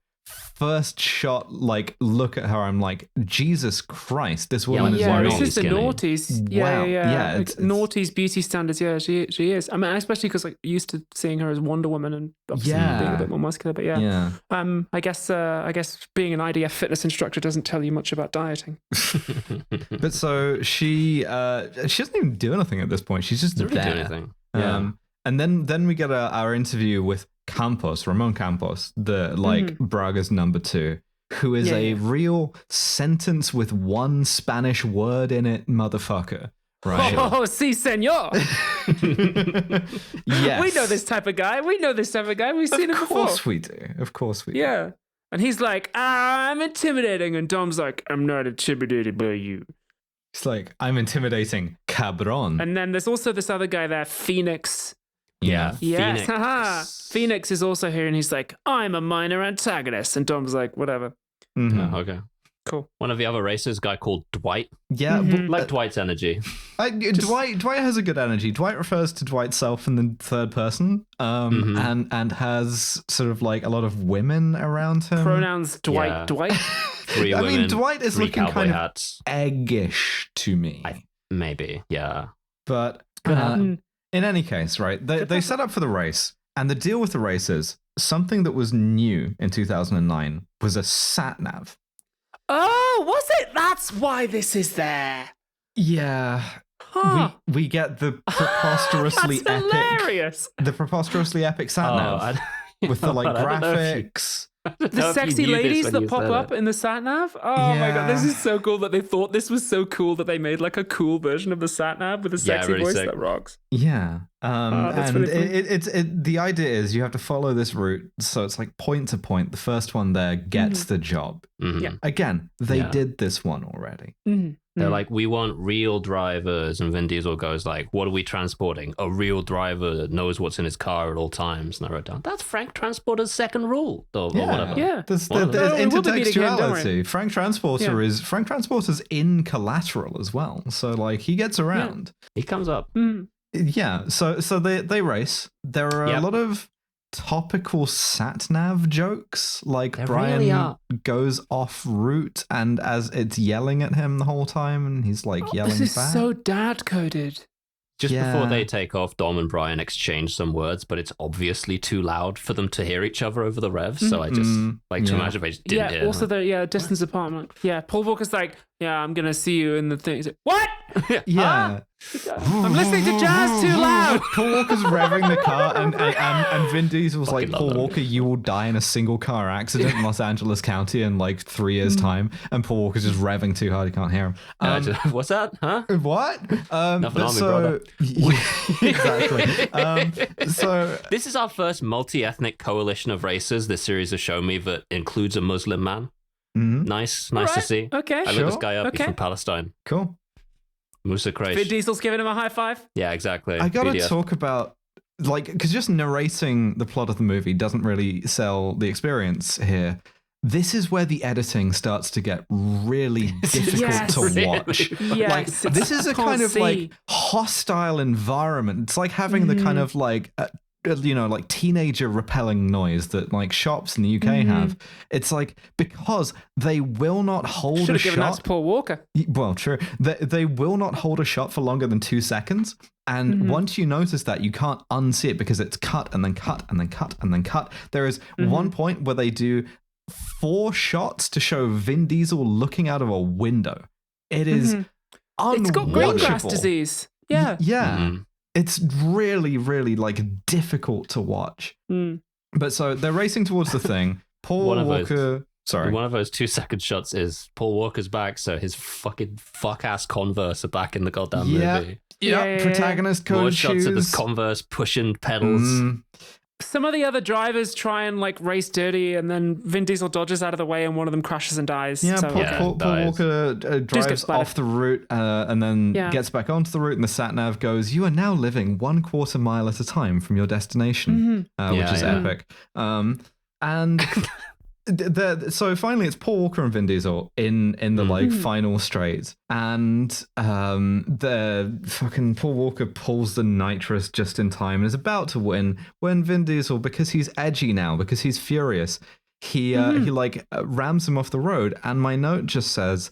A: first shot, like look at her, I'm like, Jesus Christ, this woman is
B: really
A: skinny.
B: This is the noughties. Yeah. Like, noughties beauty standards. Yeah, she is. I mean, especially because like used to seeing her as Wonder Woman and obviously being a bit more muscular. But I guess being an IDF fitness instructor doesn't tell you much about dieting.
A: But so she doesn't even do anything at this point. She's just there.
C: Do anything. Yeah.
A: And then we get our interview with Ramon Campos, the Braga's number 2, who is a real sentence with one Spanish word in it, motherfucker. Right?
B: Oh, si, senor.
A: Yes.
B: We know this type of guy. We've seen him before.
A: Of course we do.
B: Yeah. And he's like, I'm intimidating. And Dom's like, I'm not intimidated by you.
A: It's like, I'm intimidating, cabron.
B: And then there's also this other guy there, Phoenix.
A: Yeah.
B: Yes. Phoenix is also here, and he's like, I'm a minor antagonist. And Dom's like, whatever.
C: Okay.
B: Cool.
C: One of the other racers, a guy called Dwight.
A: Yeah.
C: Like Dwight's energy.
A: Dwight has a good energy. Dwight refers to Dwight's self in the third person, and has sort of like a lot of women around him.
B: Pronouns Dwight. Dwight.
C: 3 women. I mean,
A: Dwight is looking kind of eggish to me.
C: Maybe, yeah.
A: But in any case, right, they set up for the race, and the deal with the race is something that was new in 2009 was a sat-nav.
B: Oh, was it? That's why this is there.
A: Yeah. Huh. We get the preposterously
B: That's hilarious.
A: The preposterously epic sat-nav with the like graphics.
B: The sexy ladies that pop up in the sat-nav. Oh my god, this is so cool that they thought this was so cool that they made like a cool version of the sat-nav with a sexy voice that rocks.
A: Yeah. And the idea is you have to follow this route, so it's like point to point. The first one there gets the job.
B: Yeah.
A: Again, they did this one already.
C: They're like, we want real drivers, and Vin Diesel goes like, what are we transporting? A real driver that knows what's in his car at all times. And I wrote down, that's Frank Transporter's second rule, or whatever.
B: Yeah,
A: there's intertextuality. Frank Transporter's in Collateral as well, so like he gets around.
C: He comes up.
A: Yeah, so they race. There are a lot of topical sat-nav jokes, like there Brian really goes off route, and as it's yelling at him the whole time, and he's like yelling back.
B: This is so dad-coded.
C: Just before they take off, Dom and Brian exchange some words, but it's obviously too loud for them to hear each other over the revs. So I just like to imagine they just didn't hear.
B: Also, the distance apartment. Yeah, Paul Walker's like, I'm gonna see you in the thing. He's like, what?
A: Yeah.
B: I'm listening to jazz too loud.
A: Paul Walker's revving the car, and Vin Diesel's like, Paul Walker, you will die in a single car accident in Los Angeles County in like 3 years' time. And Paul Walker's just revving too hard, he can't hear him.
C: What's that? Huh?
A: What?
C: Nothing on me, brother.
A: Exactly. So
C: this is our first multi-ethnic coalition of races this series has shown me that includes a Muslim man. Nice to see.
B: Okay,
C: I looked this guy up. He's from Palestine.
A: Cool.
C: Musa Quraish.
B: Vin Diesel's giving him a high five.
C: Yeah, exactly.
A: I gotta talk about, like, because just narrating the plot of the movie doesn't really sell the experience here. This is where the editing starts to get really difficult to watch.
B: Yes,
A: like, this is a kind of like hostile environment. It's like having the kind of like like teenager repelling noise that like shops in the UK have. It's like, because they will not hold
B: Should
A: a
B: have given
A: shot.
B: that to Paul Walker.
A: Well, true. They will not hold a shot for longer than 2 seconds. And once you notice that, you can't unsee it because it's cut and then cut and then cut and then cut. There is one point where they do 4 shots to show Vin Diesel looking out of a window. It is unwatchable.
B: It's got green grass disease. Yeah.
A: Yeah. It's really, really like difficult to watch. But so they're racing towards the thing. Paul Walker.
C: One of those 2-second shots is Paul Walker's back, so his fucking fuck-ass Converse are back in the goddamn movie.
A: Yeah. Protagonist code
C: More
A: shoes.
C: shots of his Converse pushing pedals.
B: Some of the other drivers try and like race dirty, and then Vin Diesel dodges out of the way, and one of them crashes and dies.
A: Yeah, Paul Walker drives off the route and then gets back onto the route, and the sat-nav goes, "You are now living 1/4 mile at a time from your destination," which is epic. And so finally it's Paul Walker and Vin Diesel in the like final straight, and the fucking Paul Walker pulls the nitrous just in time and is about to win when Vin Diesel, because he's edgy now, because he's furious, he like rams him off the road. And my note just says,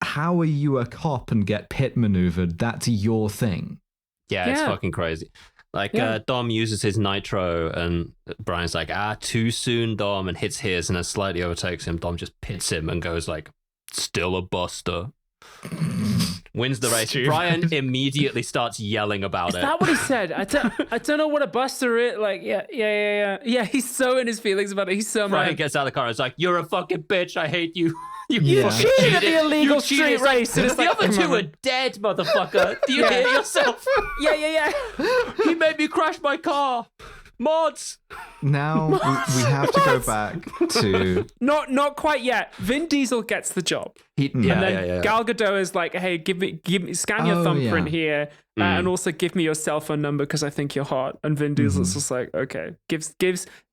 A: how are you a cop and get pit maneuvered? That's your thing.
C: Yeah, it's fucking crazy. Like, Dom uses his nitro, and Brian's like, too soon, Dom, and hits his, and then slightly overtakes him. Dom just pits him and goes like, still a buster. Wins the race. Brian immediately starts yelling about it.
B: Is that what he said? I don't know what a buster is. Like, yeah. He's so in his feelings about it. He's so
C: Brian
B: mad.
C: gets out of the car and is like, you're a fucking bitch. I hate you. You
B: cheated at the illegal street race.
C: And the other two are dead, motherfucker. Do you hear yourself?
B: Yeah.
C: He made me crash my car. Mods.
A: Now we have to go back to
B: not quite yet. Vin Diesel gets the job. And then Gal Gadot is like, hey, give me scan your thumbprint here, and also give me your cell phone number because I think you're hot. And Vin Diesel's just like, okay,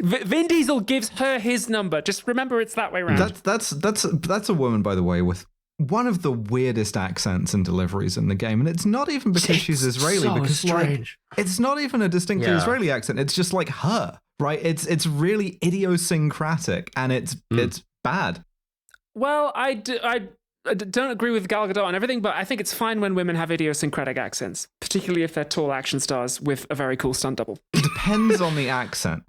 B: Vin Diesel gives her his number. Just remember, it's that way around.
A: That's a woman, by the way, with one of the weirdest accents and deliveries in the game, and it's not even because she's Israeli,
C: so
A: because
C: strange.
A: Like it's not even a distinctly Israeli accent. It's just like her, right? It's really idiosyncratic, and it's bad.
B: Well, I don't agree with Gal Gadot on everything, but I think it's fine when women have idiosyncratic accents, particularly if they're tall action stars with a very cool stunt double.
A: It depends on the accent.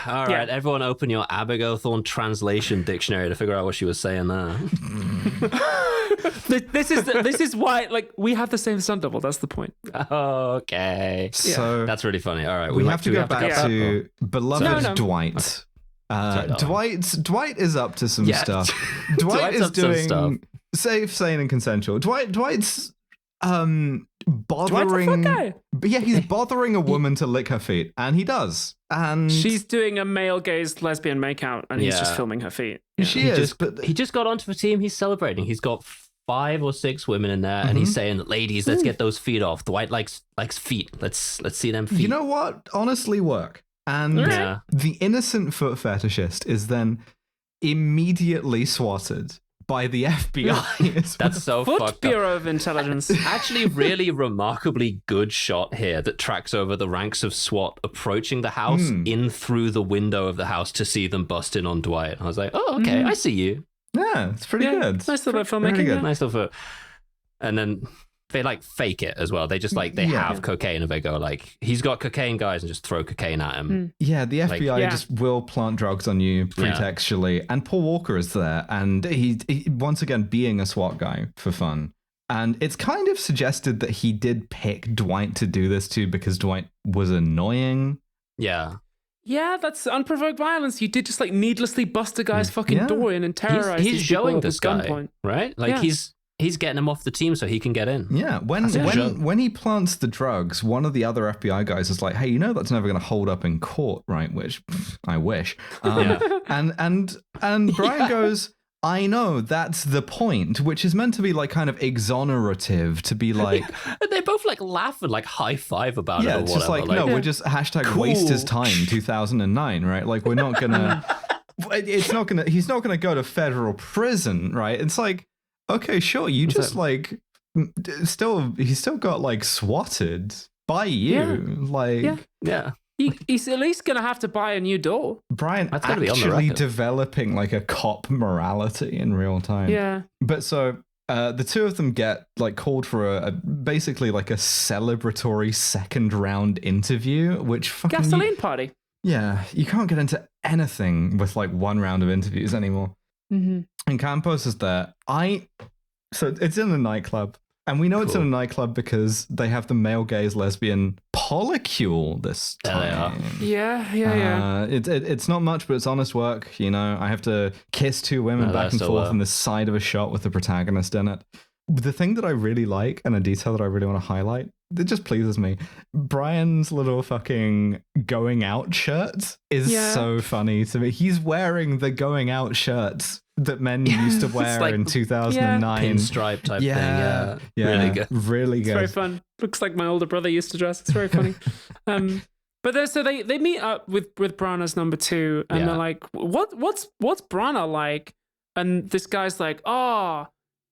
C: All right, everyone open your Abigail Thorne translation dictionary to figure out what she was saying there.
B: This is why, like, we have the same stunt double. That's the point.
C: Okay.
A: So
C: that's really funny. All right,
A: we have to go back to beloved Dwight. Dwight is up to some stuff. Dwight is doing safe, sane, and consensual. Dwight's bothering. But yeah, he's bothering a woman to lick her feet, and he does. And
B: she's doing a male gaze lesbian makeout, and he's just filming her feet.
A: Yeah.
C: He just got onto the team. He's celebrating. He's got 5 or 6 women in there, and he's saying, "Ladies, let's get those feet off. Dwight likes feet. Let's see them feet."
A: You know what? Honestly, work. And the innocent foot fetishist is then immediately swatted by the FBI.
C: That's so
B: Foot
C: fucked
B: Bureau
C: up.
B: of Intelligence.
C: Actually, really remarkably good shot here that tracks over the ranks of SWAT approaching the house in through the window of the house to see them bust in on Dwight. I was like, oh, okay, I see you.
A: Yeah, it's pretty good.
B: Nice little filmmaking.
A: Good.
C: Nice little foot. And then they like fake it as well. They just like, they have cocaine and they go like, he's got cocaine, guys, and just throw cocaine at him.
A: Yeah, the FBI just will plant drugs on you pretextually. And Paul Walker is there, and he once again being a SWAT guy for fun. And it's kind of suggested that he did pick Dwight to do this to because Dwight was annoying.
C: Yeah.
B: Yeah, that's unprovoked violence. You did just like needlessly bust a guy's fucking door in and terrorize
C: he's showing this guy,
B: gunpoint.
C: Right? Like he's getting him off the team so he can get in.
A: Yeah, when he plants the drugs, one of the other FBI guys is like, "Hey, you know that's never going to hold up in court, right?" Which I wish. And Brian goes, "I know, that's the point," which is meant to be like kind of exonerative, to be like,
C: and they both like laugh and like high five about it.
A: Yeah,
C: or
A: it's
C: whatever.
A: just like, no, we're just
C: cool.
A: waste his time 2009, right? Like we're not gonna. He's not gonna go to federal prison, right? It's like, okay, sure, you just like he's still got like swatted by you,
B: He's at least gonna have to buy a new door.
A: Brian actually developing like a cop morality in real time.
B: Yeah,
A: but so the two of them get like called for a basically like a celebratory second round interview, which fucking
B: gasoline party.
A: Yeah, you can't get into anything with like one round of interviews anymore. And Campos is there. So it's in a nightclub. And we know it's in a nightclub because they have the male gaze lesbian polycule this time.
B: Yeah.
A: It's not much, but it's honest work. You know, I have to kiss 2 women back and forth on the side of a shot with the protagonist in it. The thing that I really like, and a detail that I really want to highlight, it just pleases me. Brian's little fucking going out shirt is so funny to me. He's wearing the going out shirts that men used to wear like, in 2009.
C: Pinstripe type thing. Yeah. Really good.
A: Really good.
B: It's very fun. Looks like my older brother used to dress. It's very funny. But they meet up with Brana's number 2, and they're like, what's Brana like? And this guy's like,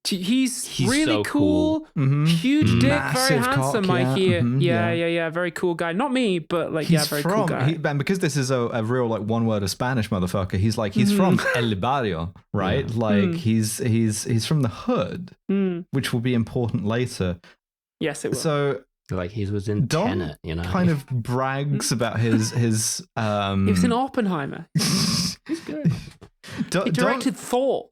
B: he's really
C: so cool.
B: Huge dick,
A: massive
B: very handsome,
A: cock,
B: I hear. Very cool guy. Not me, but like, very cool guy.
A: And because this is a real like one word of Spanish motherfucker, he's from El Barrio, right? Like he's from the hood, which will be important later.
B: Yes, it will.
A: So
C: like he was in Tenet, you know.
A: Kind of brags about his
B: he was in Oppenheimer. He's good. He directed Thor.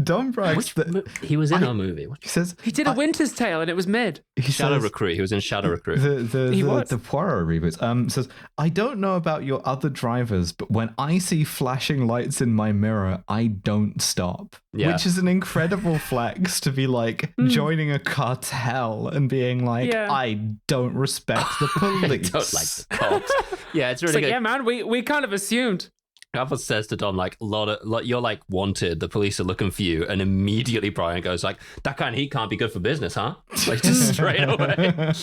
A: Don brags that
C: he was in our movie.
A: He says
B: he did A Winter's Tale and it was mid.
C: Shadow Recruit. He was in Shadow Recruit.
A: The Poirot reboot. Says, I don't know about your other drivers, but when I see flashing lights in my mirror, I don't stop. Yeah. Which is an incredible flex to be like joining a cartel and being like, I don't respect the police.
C: I don't like the cops. Yeah, it's really good.
B: Yeah, man, we kind of assumed.
C: Gavin says to Don, like, you're like wanted, the police are looking for you, and immediately Brian goes like, that kind of heat can't be good for business, huh? Like, just straight away.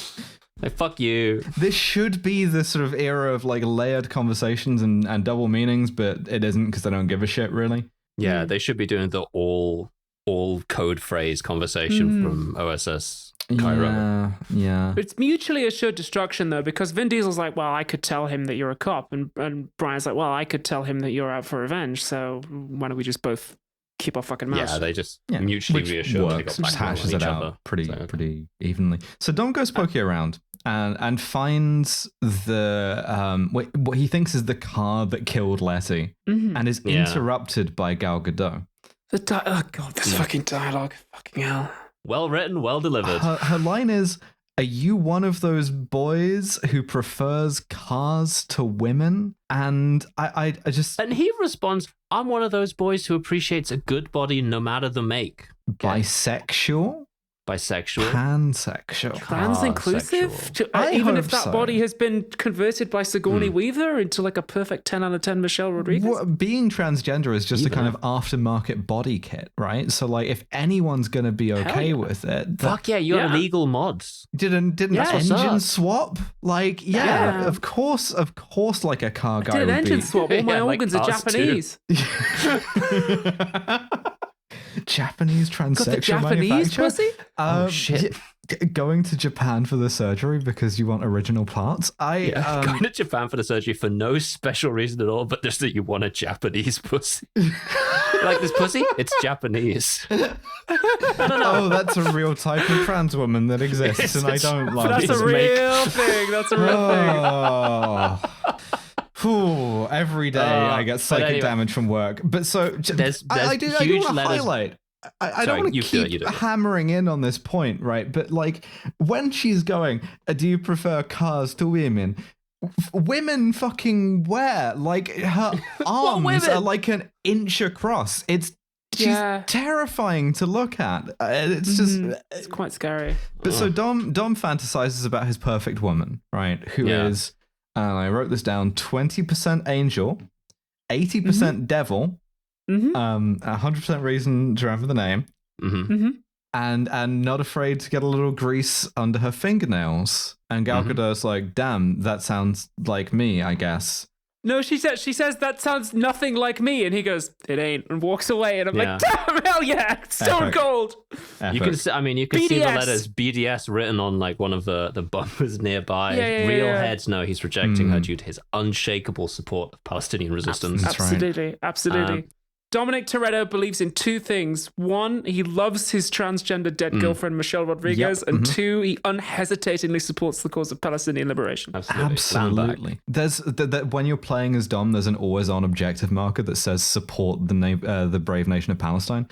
C: Like, fuck you.
A: This should be the sort of era of like layered conversations and double meanings, but it isn't because they don't give a shit, really.
C: Yeah, they should be doing the all code phrase conversation from OSS Cairo.
A: Yeah.
B: It's mutually assured destruction, though, because Vin Diesel's like, well, I could tell him that you're a cop, and Brian's like, well, I could tell him that you're out for revenge, so why don't we just both keep our fucking mouths?
C: Yeah, they just mutually reassure they got
A: just hashes it out pretty evenly. So Dom goes poking around and finds what he thinks is the car that killed Letty, and is interrupted by Gal Gadot.
B: This fucking dialogue. Fucking hell.
C: Well written, well delivered.
A: Her line is, are you one of those boys who prefers cars to women? And I just...
C: And he responds, I'm one of those boys who appreciates a good body no matter the make.
A: Bisexual?
C: bisexual,
A: pansexual,
B: trans inclusive. Even if that body has been converted by Sigourney Weaver into like a perfect 10 out of 10 Michelle Rodriguez.
A: Being transgender is just a kind of aftermarket body kit, right? So like, if anyone's gonna be okay with it,
C: fuck yeah, you're illegal mods.
A: Didn't engine swap? Like, of course, like a car guy.
B: Did an engine
A: be...
B: swap? All my organs are Japanese.
A: Japanese transsexual
B: Got the Japanese pussy?
C: Oh shit.
A: Going to Japan for the surgery because you want original parts.
C: Going to Japan for the surgery for no special reason at all, but just that you want a Japanese pussy. Like this pussy? It's Japanese.
A: Oh, that's a real type of trans woman that exists, and I don't like it.
B: That's a real thing. That's a real thing.
A: Ooh, every day I get psychic damage from work. But so
C: there's
A: I do want to highlight. I don't want to keep hammering in on this point, right? But like, when she's going, do you prefer cars to women? Women fucking wear, like, her arms are like an inch across. She's terrifying to look at. It's just
B: it's quite scary.
A: But so Dom fantasizes about his perfect woman, right? Who is, and I wrote this down, 20% angel, 80% devil, 100% reason to remember the name, and not afraid to get a little grease under her fingernails. And Gal Gadot's like, damn, that sounds like me, I guess.
B: No, she says that sounds nothing like me, and he goes, it ain't, and walks away, and I'm like, damn, hell yeah, stone cold.
A: Epic.
C: You can see the letters BDS written on like one of the bumpers nearby. Real heads know he's rejecting her due to his unshakable support of Palestinian resistance.
B: Absolutely. Dominic Toretto believes in two things. One, he loves his transgender dead girlfriend, Michelle Rodriguez. And two, he unhesitatingly supports the cause of Palestinian liberation.
A: Absolutely. There's when you're playing as Dom, there's an always-on objective marker that says support the brave nation of Palestine.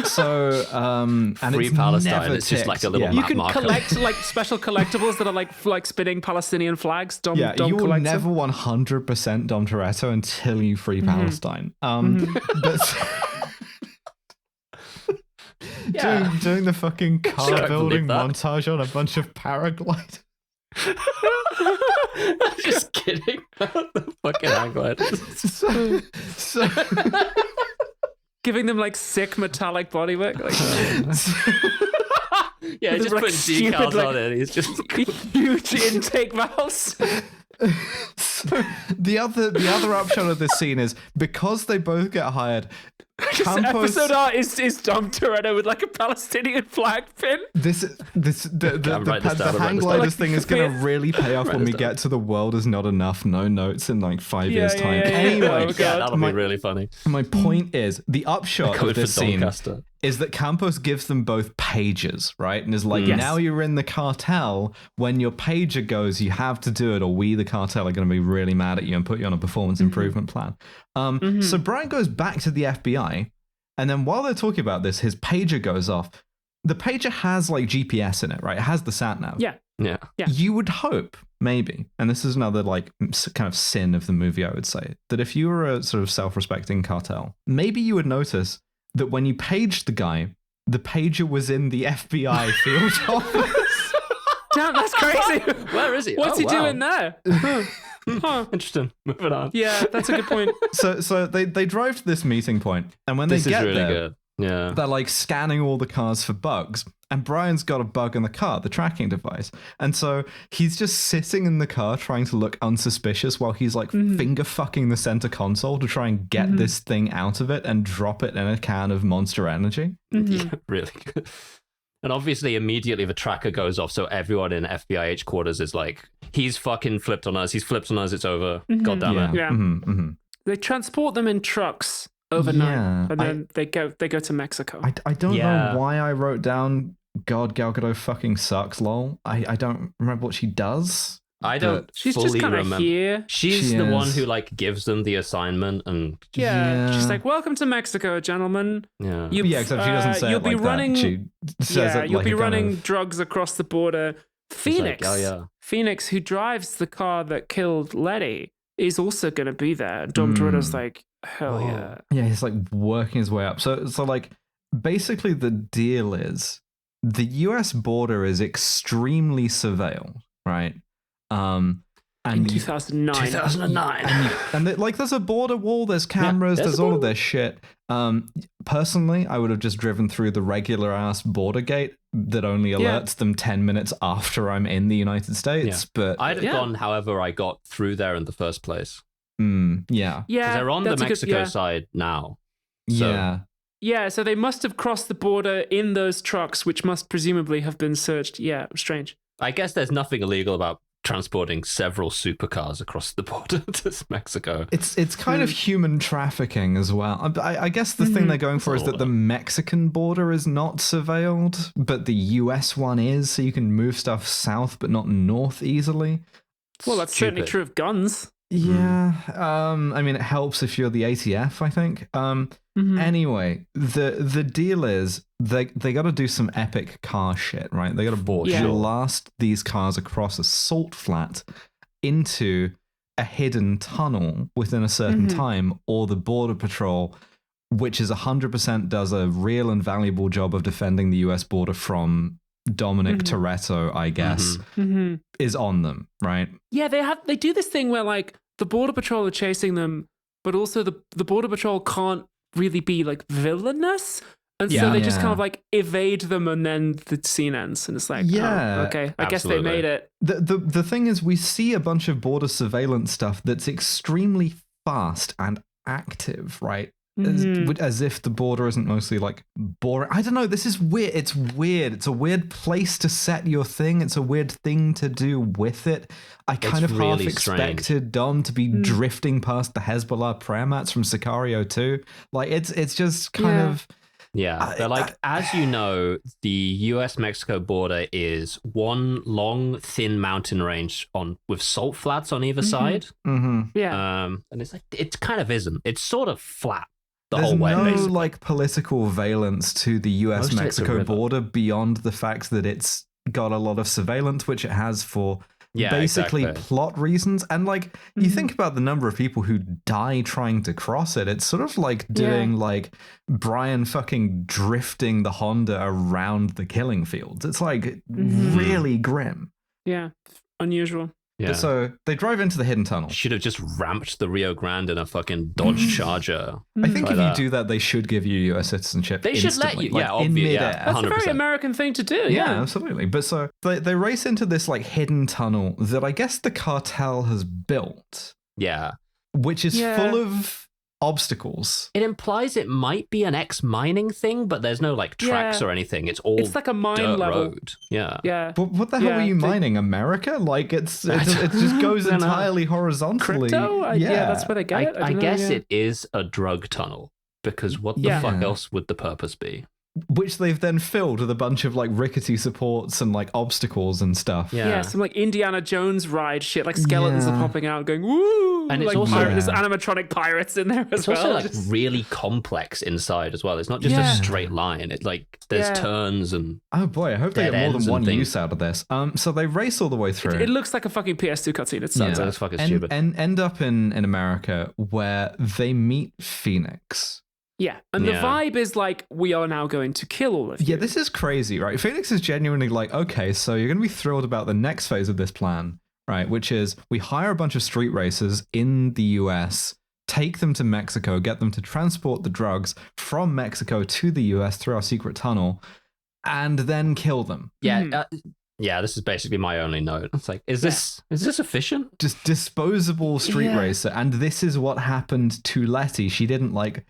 A: So, and
C: Free
A: it's
C: Palestine. It's just like a little
B: You can
C: marker.
B: collect like special collectibles that are like spinning Palestinian flags. Dom
A: you will
B: collects
A: never
B: them.
A: 100% Dom Toretto until you free Palestine. But doing the fucking car building montage on a bunch of paragliders.
C: Just kidding. The fucking hang gliders.
A: So
B: giving them like sick metallic bodywork. Like,
C: yeah, just
B: like,
C: putting decals on it. He's just
B: huge intake valves.
A: So the other upshot of this scene is because they both get hired.
B: Episode art is Dom Toretto with like a Palestinian flag pin.
A: The hang gliders thing is going to really pay off when we get to the world is not enough. No notes in like 5 years time. Anyway,
C: that'll be really funny.
A: My point is the upshot of this scene is that Campos gives them both pages, right? And is like, now you're in the cartel. When your pager goes, you have to do it, or we, the cartel, are going to be really mad at you and put you on a performance improvement plan. So Brian goes back to the FBI, and then while they're talking about this, his pager goes off. The pager has like GPS in it, right? It has the sat nav.
B: Yeah.
A: You would hope, maybe, and this is another like kind of sin of the movie, I would say, that if you were a sort of self-respecting cartel, maybe you would notice that when you paged the guy, the pager was in the FBI field office.
B: Damn, that's crazy.
C: Where is he?
B: What's he doing there?
C: Interesting. Moving on.
B: Yeah, that's a good point.
A: So they drive to this meeting point, and when
C: this
A: they get
C: is really
A: there,
C: good. Yeah,
A: they're like scanning all the cars for bugs. And Brian's got a bug in the car, the tracking device. And so he's just sitting in the car trying to look unsuspicious while he's like finger fucking the center console to try and get this thing out of it and drop it in a can of Monster Energy.
C: Yeah, really good. And obviously immediately the tracker goes off, so everyone in FBI HQ is like, he's fucking flipped on us, it's over. God damn it.
B: Yeah. They transport them in trucks overnight, and then they go to Mexico.
A: I don't know why I wrote down God, Gal Gadot fucking sucks, lol. I don't remember what she does.
C: I don't
B: She's
C: fully
B: just kind of
C: remember.
B: here.
C: She's the one who like gives them the assignment, and
B: she's like, "Welcome to Mexico, gentlemen."
A: Yeah, except she doesn't say it like that. She says it
B: you'll
A: like
B: be running drugs across the border. Phoenix,
C: like,
B: Phoenix, who drives the car that killed Letty, is also going to be there. Dom Toretto's like, hell yeah.
A: Yeah, he's like working his way up. So like basically the deal is the US border is extremely surveilled, right?
B: In 2009.
A: And like, there's a border wall, there's cameras, there's all of this shit. Personally, I would have just driven through the regular ass border gate that only alerts them 10 minutes after I'm in the United States. But
C: I'd have gone however I got through there in the first place.
A: Yeah.
C: Because they're on the Mexico side now.
A: So.
B: Yeah, so they must have crossed the border in those trucks, which must presumably have been searched. Yeah, strange.
C: I guess there's nothing illegal about transporting several supercars across the border to Mexico.
A: It's kind of human trafficking as well. I guess the thing they're going for is that the Mexican border is not surveilled, but the US one is, so you can move stuff south but not north easily.
B: Well, that's certainly true of guns.
A: Yeah. I mean, it helps if you're the ATF, I think. Anyway, the deal is they got to do some epic car shit, right? They got to blast these cars across a salt flat into a hidden tunnel within a certain time, or the Border Patrol, which is 100% does a real and valuable job of defending the US border from Dominic Toretto, I guess, is on them, right?
B: Yeah, they do this thing where like the Border Patrol are chasing them, but also the Border Patrol can't really be like villainous, and so they just kind of like evade them, and then the scene ends, and it's like, okay, I guess they made it.
A: The thing is, we see a bunch of border surveillance stuff that's extremely fast and active, right? As if the border isn't mostly like boring. I don't know. This is weird. It's weird. It's a weird place to set your thing. It's a weird thing to do with it. I kind of half expected Dom to be drifting past the Hezbollah prayer mats from Sicario 2. Like it's just kind of.
C: Yeah, they're like, as you know, the US-Mexico border is one long, thin mountain range with salt flats on either side.
B: Yeah,
C: and it's like it kind of isn't. It's sort of flat.
A: There's no
C: basically.
A: like political valence to the US-Mexico border beyond the fact that it's got a lot of surveillance, which it has for basically plot reasons. And like you think about the number of people who die trying to cross it, it's sort of like doing like Brian fucking drifting the Honda around the killing fields. It's like really grim.
B: Yeah, unusual.
C: Yeah.
A: So they drive into the hidden tunnel.
C: Should have just ramped the Rio Grande in a fucking Dodge Charger.
A: I think if you do that, they should give you US citizenship.
C: They should let you.
A: Like, in mid-air.
B: That's a very American thing to do.
A: Yeah, absolutely. But so they race into this like hidden tunnel that I guess the cartel has built.
C: Yeah.
A: Which is full of obstacles.
C: It implies it might be an ex-mining thing, but there's no like tracks or anything. It's like
B: a mine
C: dirt
B: level
C: road. Yeah.
A: But what the hell are you mining? America? Like it just goes entirely horizontally.
B: Crypto? Yeah, that's where they get it.
C: I guess it is a drug tunnel, because what the fuck else would the purpose be?
A: Which they've then filled with a bunch of like rickety supports and like obstacles and stuff.
B: Yeah, some like Indiana Jones ride shit, like skeletons are popping out going woo,
C: and it's
B: like
C: also
B: there's animatronic pirates in there as well.
C: It's also like really complex inside as well. It's not just a straight line. It's like there's turns and
A: oh boy, I hope they get more than one use out of this. So they race all the way through.
B: It looks like a fucking PS2 cutscene. It sounds
C: it's fucking stupid.
A: And end up in America where they meet Phoenix.
B: Yeah, and the vibe is like, we are now going to kill all of you.
A: Yeah, this is crazy, right? Phoenix is genuinely like, okay, so you're going to be thrilled about the next phase of this plan, right? Which is we hire a bunch of street racers in the US, take them to Mexico, get them to transport the drugs from Mexico to the US through our secret tunnel, and then kill them.
C: Yeah, this is basically my only note. It's like, is this efficient?
A: Just disposable street racer. And this is what happened to Letty. She didn't like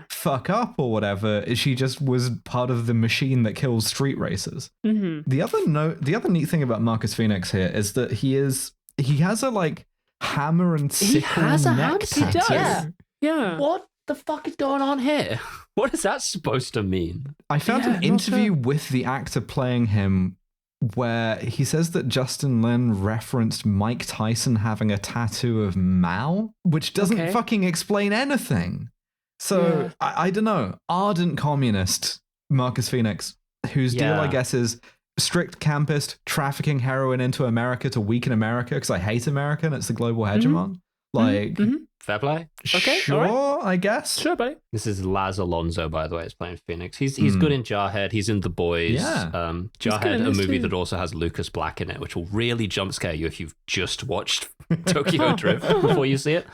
A: fuck up or whatever. She just was part of the machine that kills street racers. The other neat thing about Marcus Phoenix here is that he has a like hammer and sickle neck tattoo.
B: Yeah.
C: What the fuck is going on here? What is that supposed to mean?
A: I found an interview with the actor playing him where he says that Justin Lin referenced Mike Tyson having a tattoo of Mao, which doesn't fucking explain anything. So, I don't know. Ardent communist Marcus Phoenix, whose deal, I guess, is strict campist, trafficking heroin into America to weaken America because I hate America and it's the global hegemon. Like,
C: fair play.
B: Okay,
A: sure,
B: all right.
A: I guess.
B: Sure, buddy.
C: This is Laz Alonso, by the way, is playing Phoenix. He's good in Jarhead. He's in The Boys.
A: Yeah.
C: Jarhead, a movie that also has Lucas Black in it, which will really jump scare you if you've just watched Tokyo Drift before you see it.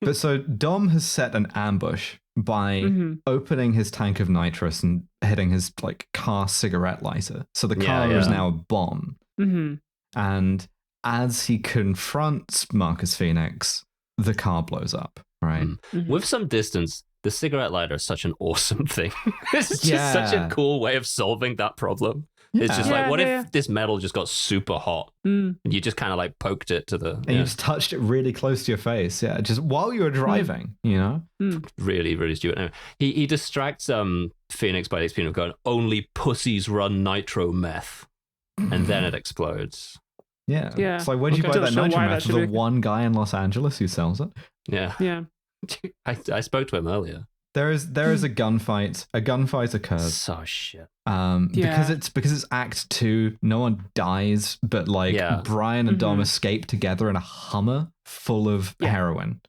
A: But so Dom has set an ambush by opening his tank of nitrous and hitting his like car cigarette lighter. So the car is now a bomb. And as he confronts Marcus Phoenix, the car blows up, right?
C: With some distance, the cigarette lighter is such an awesome thing. It's just such a cool way of solving that problem. It's just like, what if this metal just got super hot and you just kind of like poked it to the...
A: And you just touched it really close to your face, just while you were driving, you know?
C: Really, really stupid. Anyway, he distracts Phoenix by the experience of going, only pussies run nitro meth. And then it explodes.
A: Yeah. So where'd you buy that nitro meth? The one guy in Los Angeles who sells it?
B: Yeah.
C: I spoke to him earlier.
A: There is a gunfight. A gunfight occurs.
C: So shit.
A: Because it's Act 2. No one dies, but like Brian and Dom escape together in a Hummer full of heroin.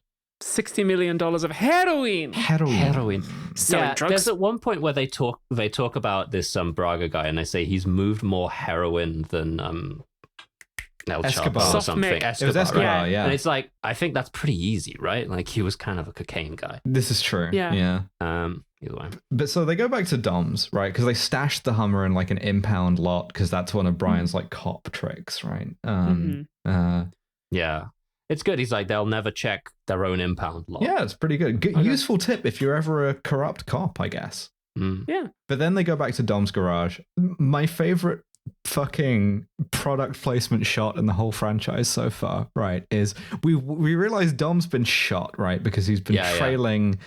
B: $60 million of heroin.
C: Selling drugs. There's at one point where they talk about this Braga guy, and they say he's moved more heroin than El Chapo or something.
A: It was Escobar,
C: right? And it's like, I think that's pretty easy, right? Like he was kind of a cocaine guy.
A: This is true. Yeah.
C: Either way.
A: But so they go back to Dom's, right? Because they stashed the Hummer in like an impound lot, because that's one of Brian's like cop tricks, right?
C: Yeah. It's good. He's like, they'll never check their own impound lot.
A: Yeah, it's pretty good. Useful tip if you're ever a corrupt cop, I guess.
B: Yeah.
A: But then they go back to Dom's garage. My favorite fucking product placement shot in the whole franchise so far, right, is we realize Dom's been shot, right, because he's been trailing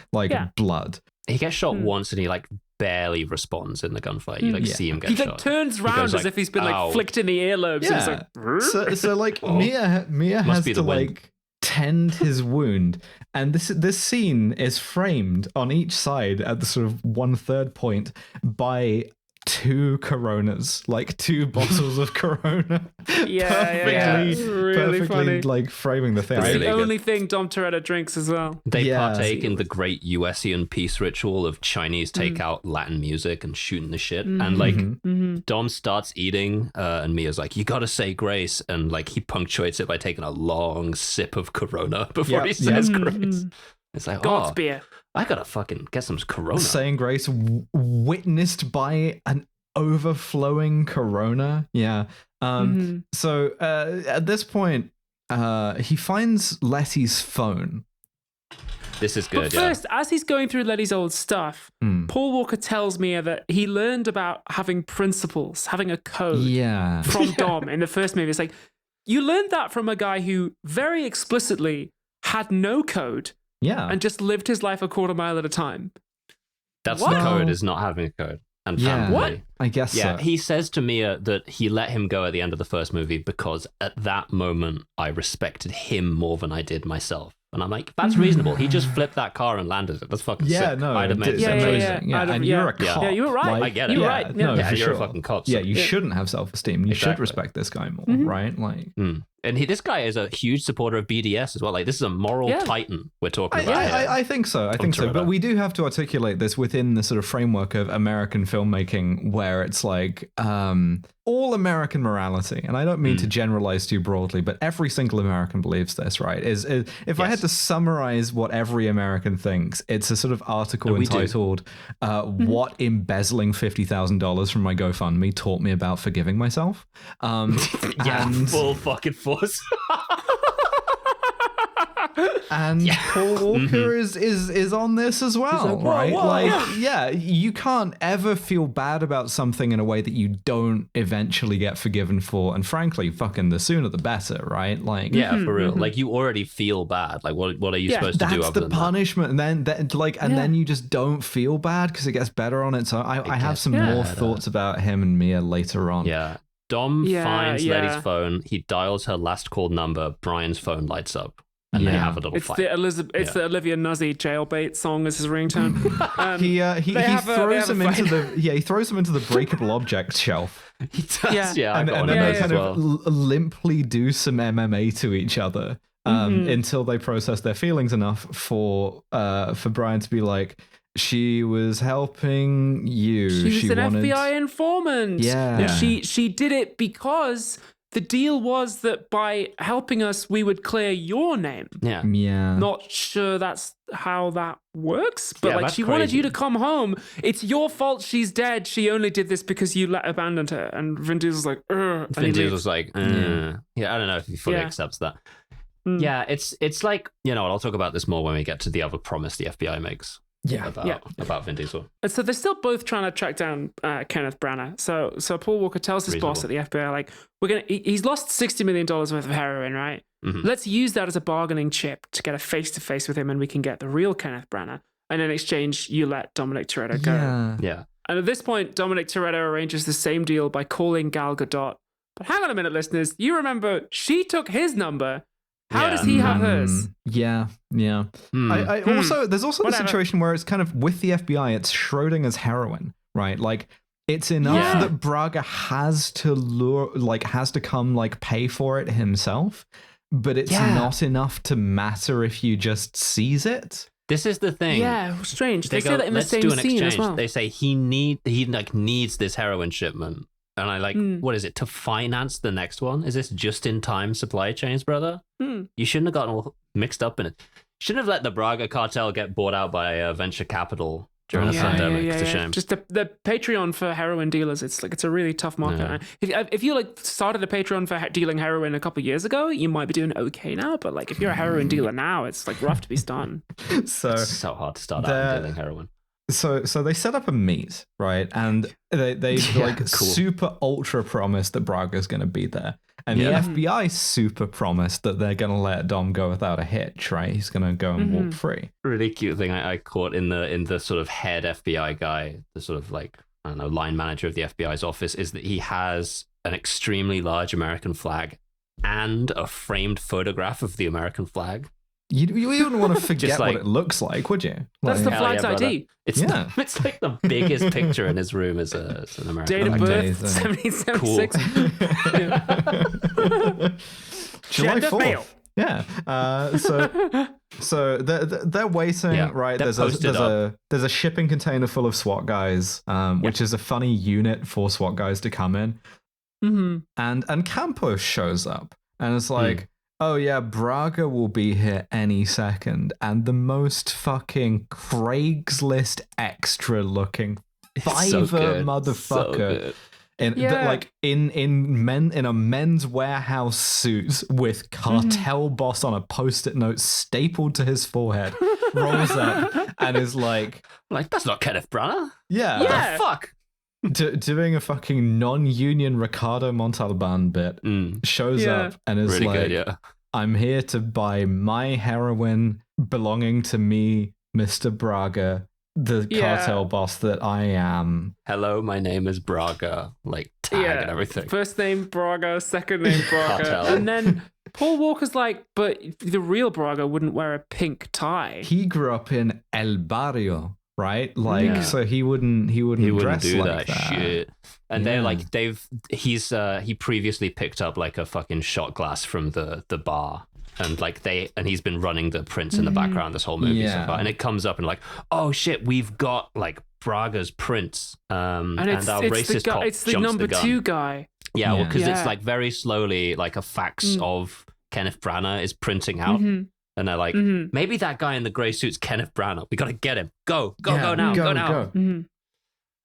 A: blood. He
C: gets shot once and he like barely responds in the gunfight. You see him get shot.
B: He like turns round as if he's been like flicked in the earlobes.
A: Yeah.
B: And
A: so like Mia has to like tend his wound, and this scene is framed on each side at the sort of 1/3 point by 2 Coronas, like 2 bottles of Corona.
B: Really funny.
A: Like framing the thing.
B: It's the only thing Dom Toretto drinks as well.
C: They partake in the great USian peace ritual of Chinese takeout Latin music and shooting the shit. And like Dom starts eating, and Mia's like, "You gotta say grace," and like he punctuates it by taking a long sip of Corona before he says grace. It's like,
B: God's beer.
C: I gotta fucking get some Corona.
A: Saying grace witnessed by an overflowing Corona. Yeah. So at this point, he finds Letty's phone.
C: This is good.
B: But first, as he's going through Letty's old stuff, Paul Walker tells Mia that he learned about having principles, having a code from Dom in the first movie. It's like, you learned that from a guy who very explicitly had no code.
A: Yeah.
B: And just lived his life a quarter mile at a time.
C: That's the code, is not having a code. And family.
B: What?
A: I guess so.
C: He says to Mia that he let him go at the end of the first movie because at that moment I respected him more than I did myself. And I'm like, that's reasonable. He just flipped that car and landed it. That's fucking sick.
A: No,
C: I'd have made
A: it's amazing. And you're a cop.
B: Yeah, you were right.
C: Like, I get it.
B: You were right.
A: No, for
C: you're
A: sure.
C: a fucking cop.
A: So. Yeah, you shouldn't have self-esteem. You should respect this guy more, right? Like,
C: And this guy is a huge supporter of BDS as well. Like, this is a moral titan we're talking about.
A: I think so. I think so. But we do have to articulate this within the sort of framework of American filmmaking, where it's like all American morality, and I don't mean to generalize too broadly, but every single American believes this, right? Is if I had to summarize what every American thinks, it's a sort of article entitled "What Embezzling $50,000 from My GoFundMe Taught Me About Forgiving Myself."
C: Full fucking force.
A: And Paul Walker is on this as well, right? Like, you can't ever feel bad about something in a way that you don't eventually get forgiven for. And frankly, fucking the sooner the better, right? Like,
C: for real. Like, you already feel bad. Like, what are you supposed to do?
A: That's the punishment, and then you just don't feel bad because it gets better on its own. I have some more thoughts about him and Mia later on.
C: Yeah. Dom finds Letty's phone. He dials her last called number. Brian's phone lights up. And they have a little fight.
B: It's the Olivia Nuzzy jailbait song as his ringtone.
A: He throws him into the breakable objects shelf.
C: He does,
A: and then they kind of limply do some MMA to each other. until they process their feelings enough for Brian to be like, she was helping you.
B: She was an FBI informant.
A: Yeah.
B: And she did it because the deal was that by helping us, we would clear your name.
C: Yeah.
B: Not sure that's how that works, but she wanted you to come home. It's your fault she's dead. She only did this because you abandoned her. And Vin Diesel's like, ugh.
C: Vin Diesel's like, I don't know if he fully accepts that. Yeah, it's like, I'll talk about this more when we get to the other promise the FBI makes. About Vin Diesel.
B: And so they're still both trying to track down Kenneth Branagh. So Paul Walker tells his boss at the FBI, like, he's lost $60 million worth of heroin, right? Mm-hmm. Let's use that as a bargaining chip to get a face-to-face with him, and we can get the real Kenneth Branagh. And in exchange, you let Dominic Toretto go.
C: Yeah.
B: And at this point, Dominic Toretto arranges the same deal by calling Gal Gadot. But hang on a minute, listeners. You remember, she took his number. How does he have hers?
A: Yeah. Also, there's also the situation where it's kind of with the FBI, it's Schrodinger's heroin, right? Like, it's enough that Braga has to come pay for it himself, but it's not enough to matter if you just seize it.
C: This is the thing.
B: Yeah, strange. They say that in the same scene as well.
C: They say he needs this heroin shipment. And I what is it, to finance the next one? Is this just-in-time supply chains, brother? You shouldn't have gotten all mixed up in it. Shouldn't have let the Braga cartel get bought out by venture capital during the pandemic. It's a shame.
B: Just the Patreon for heroin dealers, it's a really tough market. Yeah. If you started a Patreon for dealing heroin a couple of years ago, you might be doing okay now. But if you're a heroin dealer now, it's rough to be starting.
C: It's so hard to start out dealing heroin.
A: So they set up a meet, right? And they super ultra promise that Braga's going to be there. And the FBI super promised that they're going to let Dom go without a hitch, right? He's going to go and walk free.
C: Really cute thing I caught in the sort of head FBI guy, the sort of line manager of the FBI's office, is that he has an extremely large American flag and a framed photograph of the American flag.
A: You wouldn't want to forget what it looks like, would you?
B: That's the flag's ID.
C: It's like the biggest picture in his room is an American
B: date of birth, 1776.
A: July 4th. Yeah. So they're waiting, right?
C: There's
A: a shipping container full of SWAT guys, which is a funny unit for SWAT guys to come in.
B: Mm-hmm.
A: And Campos shows up, and it's like, oh yeah, Braga will be here any second, and the most fucking Craigslist extra looking Fiverr motherfucker in a men's warehouse suit with cartel boss on a post-it note stapled to his forehead, rolls up and is like
C: that's not Kenneth Branagh.
A: Yeah.
C: What the fuck?
A: Doing a fucking non-union Ricardo Montalban bit, shows up and is really good, I'm here to buy my heroin belonging to me, Mr. Braga, the cartel boss that I am.
C: Hello, my name is Braga. Tag and everything.
B: First name Braga, second name Braga. And then Paul Walker's like, but the real Braga wouldn't wear a pink tie.
A: He grew up in El Barrio. Right, so he wouldn't dress
C: do
A: like that
C: shit. And they're he previously picked up a fucking shot glass from the bar, and he's been running the prints in the background this whole movie so far, and it comes up and oh shit, we've got Braga's prints, and our racist cop
B: it's the
C: jumps
B: number
C: the gun.
B: 2 guy.
C: Yeah, because it's very slowly a fax of Kenneth Branagh is printing out. And they're like, maybe that guy in the grey suit's Kenneth Branagh. We got to get him. Go now.
B: Mm-hmm.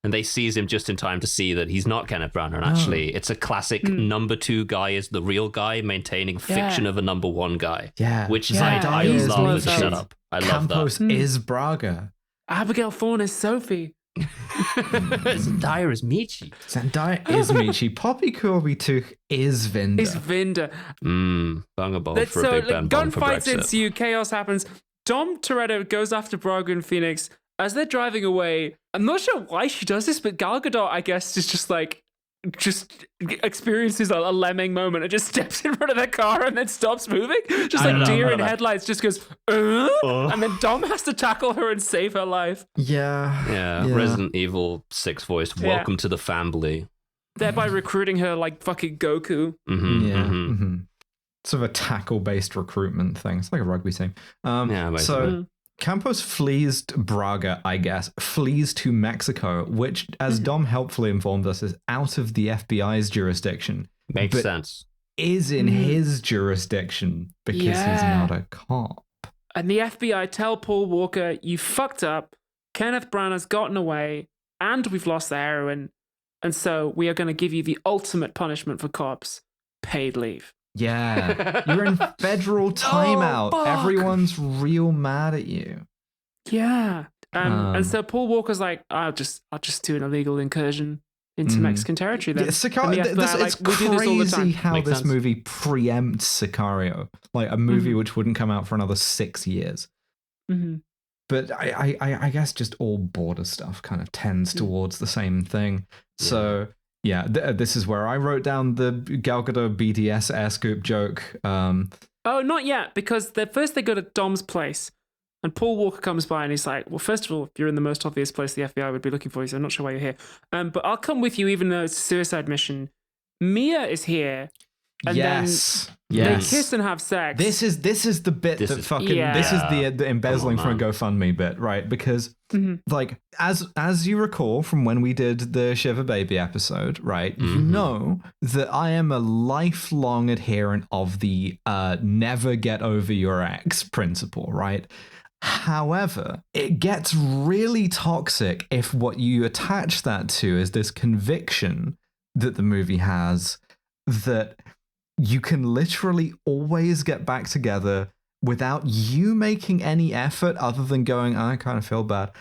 C: And they seize him just in time to see that he's not Kenneth Branagh. And actually, it's a classic number 2 guy is the real guy maintaining fiction of a number 1 guy.
A: Yeah.
C: Which is I love the setup. I love that.
A: Campos is Braga.
B: Abigail Thorne is Sophie.
C: Zendaya is Michi.
A: Zendaya is Michi. Poppy Corby-Tuch is Vinda.
B: Is Vinda.
C: Bungable for a big band bomb for
B: gunfights
C: Brexit.
B: ensue, chaos happens. Dom Toretto goes after Braga and Phoenix. As they're driving away, I'm not sure why she does this, but Gal Gadot, I guess, is just experiences a lemming moment and just steps in front of their car and then stops moving. Just deer in headlights, just goes, and then Dom has to tackle her and save her life.
A: Yeah.
C: Resident Evil 6 voice, welcome to the family.
B: Thereby recruiting her like fucking Goku.
A: sort of a tackle-based recruitment thing. It's like a rugby team.
C: Basically.
A: So Campos flees Braga, I guess, flees to Mexico, which, as Dom helpfully informed us, is out of the FBI's jurisdiction.
C: Makes sense.
A: Is in his jurisdiction because he's not a cop.
B: And the FBI tell Paul Walker, you fucked up. Kenneth Branagh's gotten away, and we've lost the heroin. And so we are going to give you the ultimate punishment for cops, paid leave.
A: Yeah. You're in federal timeout.
B: Oh,
A: everyone's real mad at you.
B: Yeah. And so Paul Walker's like, I'll just do an illegal incursion into Mexican territory then.
A: Yeah,
B: it's
A: crazy how
C: Makes
A: this
C: sense.
A: movie preempts Sicario, like a movie which wouldn't come out for another 6 years.
B: Mm-hmm.
A: But I guess just all border stuff kind of tends towards the same thing.
C: Yeah.
A: So yeah, this is where I wrote down the Gal Gadot BDS air scoop joke.
B: Oh, not yet, because first they go to Dom's place. And Paul Walker comes by and he's like, well, first of all, you're in the most obvious place the FBI would be looking for you, so I'm not sure why you're here. But I'll come with you even though it's a suicide mission. Mia is here. And then they kiss and have sex.
A: This is the bit this is the embezzling from a GoFundMe bit, right? Because like as you recall from when we did the Shiver Baby episode, right? You know that I am a lifelong adherent of the never get over your ex principle, right? However, it gets really toxic if what you attach that to is this conviction that the movie has that you can literally always get back together without you making any effort other than going, I kind of feel bad,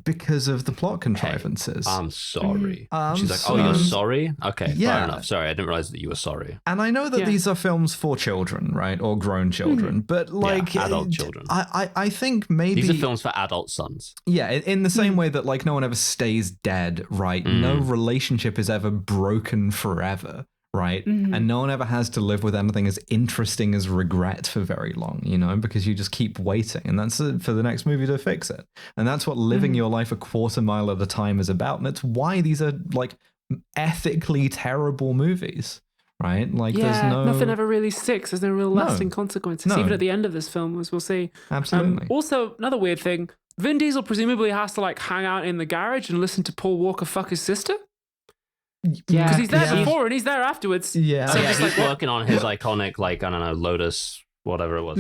A: because of the plot contrivances.
C: Hey, I'm sorry. She's like, oh, you're sorry? Okay, fair enough. Sorry, I didn't realize that you were sorry.
A: And I know that these are films for children, right? Or grown children, but like...
C: adult children.
A: I think maybe...
C: These are films for adult sons.
A: Yeah, in the same way that like no one ever stays dead, right? No relationship is ever broken forever. Right. And no one ever has to live with anything as interesting as regret for very long, you know, because you just keep waiting. And that's for the next movie to fix it. And that's what living your life a quarter mile at a time is about. And that's why these are like ethically terrible movies. Right. Like there's
B: nothing ever really sticks. There's no real lasting consequences, even at the end of this film, as we'll see.
A: Absolutely.
B: Also, another weird thing, Vin Diesel presumably has to like hang out in the garage and listen to Paul Walker fuck his sister. Yeah, because he's there before and he's there afterwards.
C: Yeah, so he's working on his iconic, like, I don't know, Lotus, whatever it was.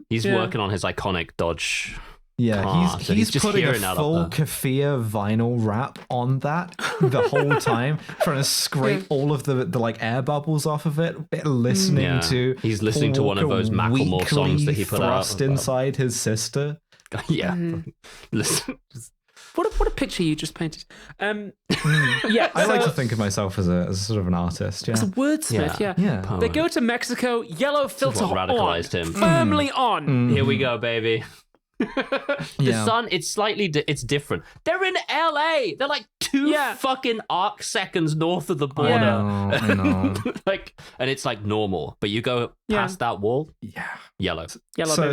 C: He's working on his iconic Dodge.
A: Yeah, he's just putting a full Kafir vinyl wrap on that the whole time, trying to scrape all of the like air bubbles off of it, listening to.
C: He's listening to one of those Macklemore songs that he put
A: thrust inside his sister.
B: Listen. What a picture you just painted.
A: I like to think of myself as a sort of an artist. Yeah,
B: as a wordsmith. Yeah. They go to Mexico. Yellow filter
C: radicalized him
B: firmly on.
C: Here we go, baby. The sun, it's slightly it's different. They're in LA. They're like two fucking arc seconds north of the border.
A: I know.
C: Like, and it's like normal, but you go past that wall. Yellow.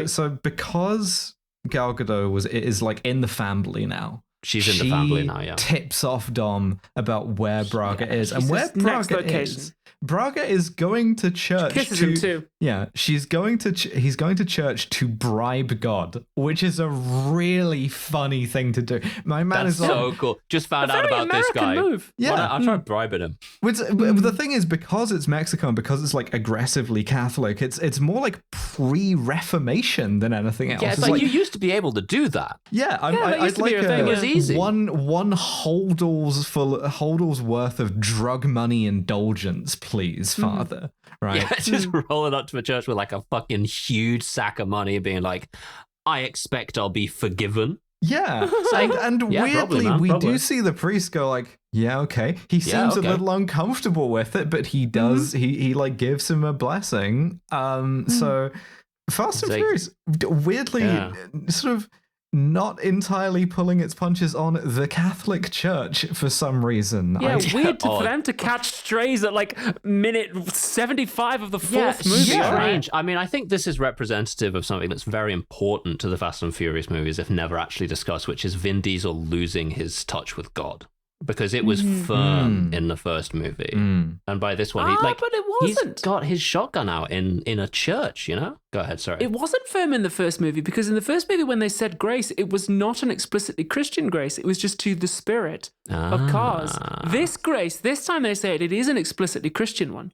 A: So because Gal Gadot is like in the family now.
C: She's in the family now, yeah.
A: Tips off Dom about where Braga is. And where Braga is, Braga is going to church.
B: She kisses him too.
A: Yeah, he's going to church to bribe God, which is a really funny thing to do. My man
C: That's
A: is
C: so cool. Just found out about
B: American
C: this guy.
B: Move.
A: Yeah,
C: I'll try bribing him.
A: The thing is, because it's Mexico and because it's like aggressively Catholic, it's more like pre-Reformation than anything else.
C: Yeah, it's like you used to be able to do that.
A: Yeah, I'd like
C: it was easy.
A: one holdall's worth of drug money indulgence, please, Father. Right?
C: Yeah, just rolling up to a church with like a fucking huge sack of money, being like, "I expect I'll be forgiven."
A: Yeah, and weirdly, we do see the priest go like, "Yeah, okay." He seems a little uncomfortable with it, but he does. He like gives him a blessing. So Fast and Furious, weirdly, sort of not entirely pulling its punches on the Catholic Church for some reason.
B: Yeah, weird for them to catch strays at like minute 75 of the fourth movie.
C: Strange. I mean, I think this is representative of something that's very important to the Fast and Furious movies, if never actually discussed, which is Vin Diesel losing his touch with God. because it was firm in the first movie, and by this one,
B: but it wasn't.
C: He's got his shotgun out in a church. You know, go ahead. Sorry,
B: it wasn't firm in the first movie because in the first movie, when they said grace, it was not an explicitly Christian grace. It was just to the spirit of cars. This grace, this time they say it is an explicitly Christian one.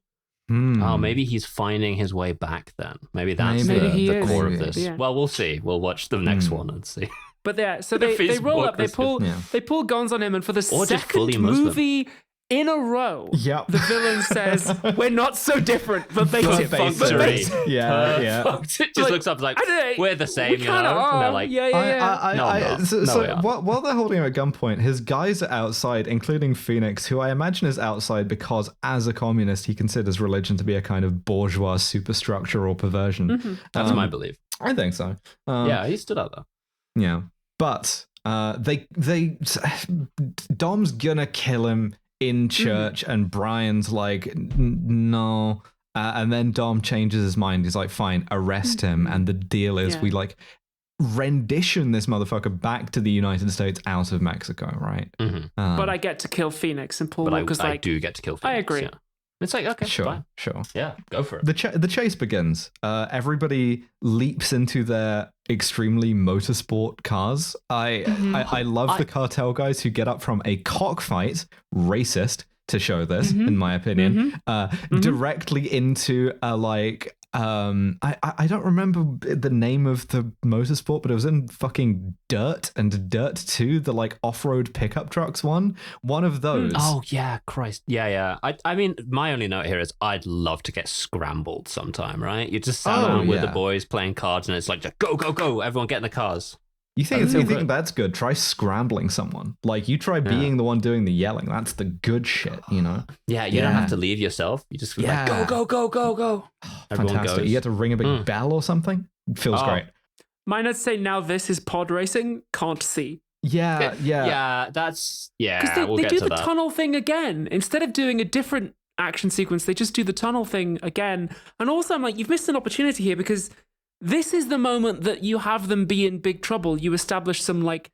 C: Oh, maybe he's finding his way back then. Maybe that's the core of this. Yeah. Well, we'll see. We'll watch the next one and see.
B: But yeah, so they roll up, they pull guns on him, and for the second movie in a row, the villain says, "We're not so different, but
C: Yeah. It just looks up like we're the same.
B: We kind of are.
C: And they're like,
A: while they're holding him at gunpoint, his guys are outside, including Phoenix, who I imagine is outside because, as a communist, he considers religion to be a kind of bourgeois superstructure or perversion.
C: That's my belief.
A: I think so.
C: Yeah, he stood out though.
A: Yeah, but Dom's gonna kill him in church, and Brian's like, no. And then Dom changes his mind. He's like, fine, arrest him. And the deal is we like rendition this motherfucker back to the United States out of Mexico, right?
B: But I get to kill Phoenix and Paul Walker's
C: I do get to kill Phoenix.
B: I agree.
C: Yeah. It's like, okay,
A: sure.
C: Yeah, go for it.
A: The chase begins. Everybody leaps into their extremely motorsport cars. I love the cartel guys who get up from a cockfight, racist to show this, in my opinion, directly into a like. I don't remember the name of the motorsport, but it was in fucking Dirt and Dirt 2, the like off-road pickup trucks one of those.
C: Oh yeah, Christ. Yeah. I mean, my only note here is I'd love to get scrambled sometime, right? You just sat around with the boys playing cards and it's like, just go, everyone get in the cars.
A: You think that's good? Try scrambling someone. Like, you try being the one doing the yelling. That's the good shit, you know?
C: Yeah, you don't have to leave yourself. You just like, go. Everyone
A: Fantastic.
C: goes.
A: You get to ring a big bell or something. Feels great.
B: Mine would say now this is pod racing. Can't see.
A: Yeah.
C: That's
B: because they do the tunnel thing again instead of doing a different action sequence. They just do the tunnel thing again. And also, I'm like, you've missed an opportunity here because this is the moment that you have them be in big trouble. You establish some, like,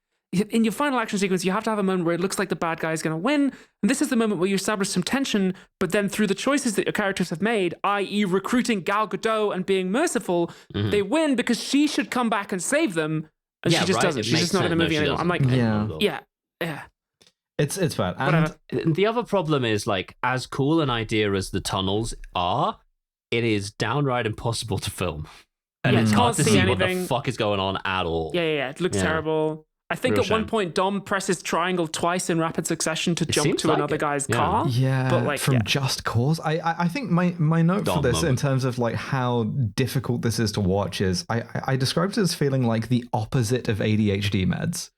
B: in your final action sequence, you have to have a moment where it looks like the bad guy is going to win. And this is the moment where you establish some tension, but then through the choices that your characters have made, i.e. recruiting Gal Gadot and being merciful, they win because she should come back and save them. And she just doesn't. She's just not in the movie anymore. I'm like, yeah.
A: It's bad.
C: And the other problem is, like, as cool an idea as the tunnels are, it is downright impossible to film. And it's hard to see anything. What the fuck is going on at all.
B: Yeah. It looks terrible. I think at one point Dom presses triangle twice in rapid succession to jump to another guy's car.
A: Yeah, but like from Just Cause. I think my note for this in terms of like how difficult this is to watch is I described it as feeling like the opposite of ADHD meds.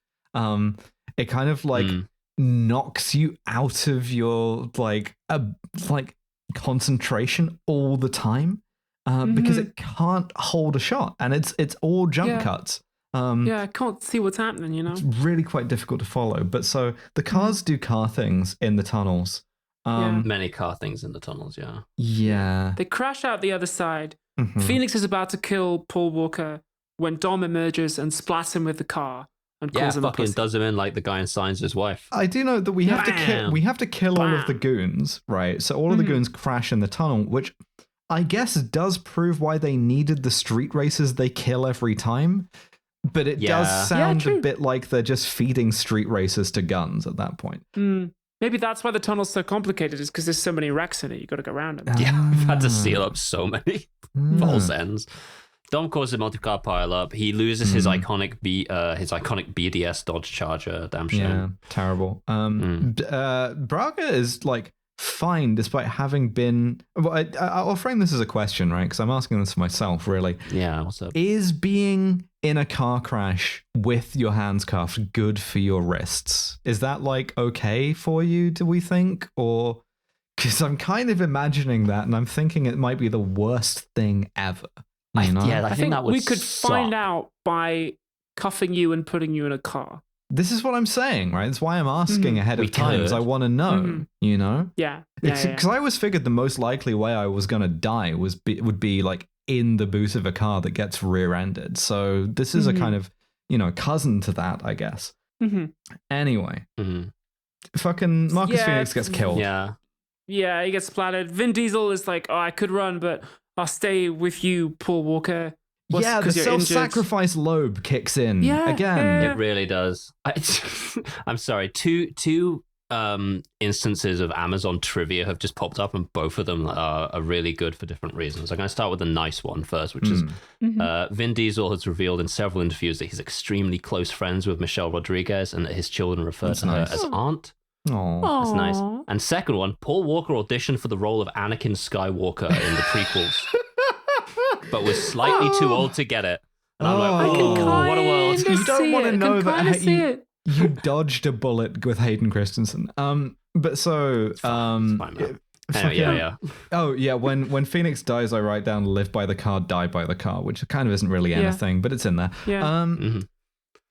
A: It kind of like knocks you out of your like concentration all the time. Because it can't hold a shot, and it's all jump cuts.
B: I can't see what's happening, you know?
A: It's really quite difficult to follow. But so the cars do car things in the tunnels.
C: Many car things in the tunnels,
A: Yeah.
B: They crash out the other side. Phoenix is about to kill Paul Walker when Dom emerges and splats him with the car. And calls him
C: fucking does him in like the guy in Signs His Wife.
A: I do know that we have to kill all of the goons, right? So all of the goons crash in the tunnel, which I guess does prove why they needed the street races they kill every time. But it does sound a bit like they're just feeding street races to guns at that point.
B: Maybe that's why the tunnel's so complicated, is because there's so many wrecks in it. You got to go around them.
C: Yeah, we've had to seal up so many false ends. Dom causes a multi-car pile-up. He loses his iconic BDS Dodge Charger. Damn shame.
A: Yeah, terrible. Braga is like fine despite having been. Well, I'll frame this as a question, right? Because I'm asking this for myself, really.
C: Yeah, what's up?
A: Is being in a car crash with your hands cuffed good for your wrists? Is that like okay for you, do we think? Or because I'm kind of imagining that and I'm thinking it might be the worst thing ever. You know?
B: I think
C: that would
B: we could
C: suck.
B: find out by cuffing you and putting you in a car.
A: This is what I'm saying, right? That's why I'm asking ahead of time, because I want to know, you know?
B: Yeah.
A: Because I always figured the most likely way I was going to die would be like in the boot of a car that gets rear-ended. So this is a kind of, cousin to that, I guess. Anyway, fucking Marcus Phoenix gets killed.
C: Yeah.
B: Yeah, he gets splattered. Vin Diesel is like, oh, I could run, but I'll stay with you, Paul Walker.
A: Yeah, the self-sacrifice lobe kicks in again.
C: It really does. I'm sorry. Two instances of Amazon trivia have just popped up, and both of them are really good for different reasons. I'm going to start with the nice one first, which is Vin Diesel has revealed in several interviews that he's extremely close friends with Michelle Rodriguez and that his children refer to her as aunt.
A: Aww.
C: That's nice. And second one, Paul Walker auditioned for the role of Anakin Skywalker in the prequels, but was slightly too old to get it. And I'm like, what a world.
A: You don't want to know that
B: you
A: dodged a bullet with Hayden Christensen. But so
C: it's fine, man.
A: Oh yeah, when Phoenix dies, I write down "live by the car, die by the car," which kind of isn't really anything, but it's in there.
B: Yeah.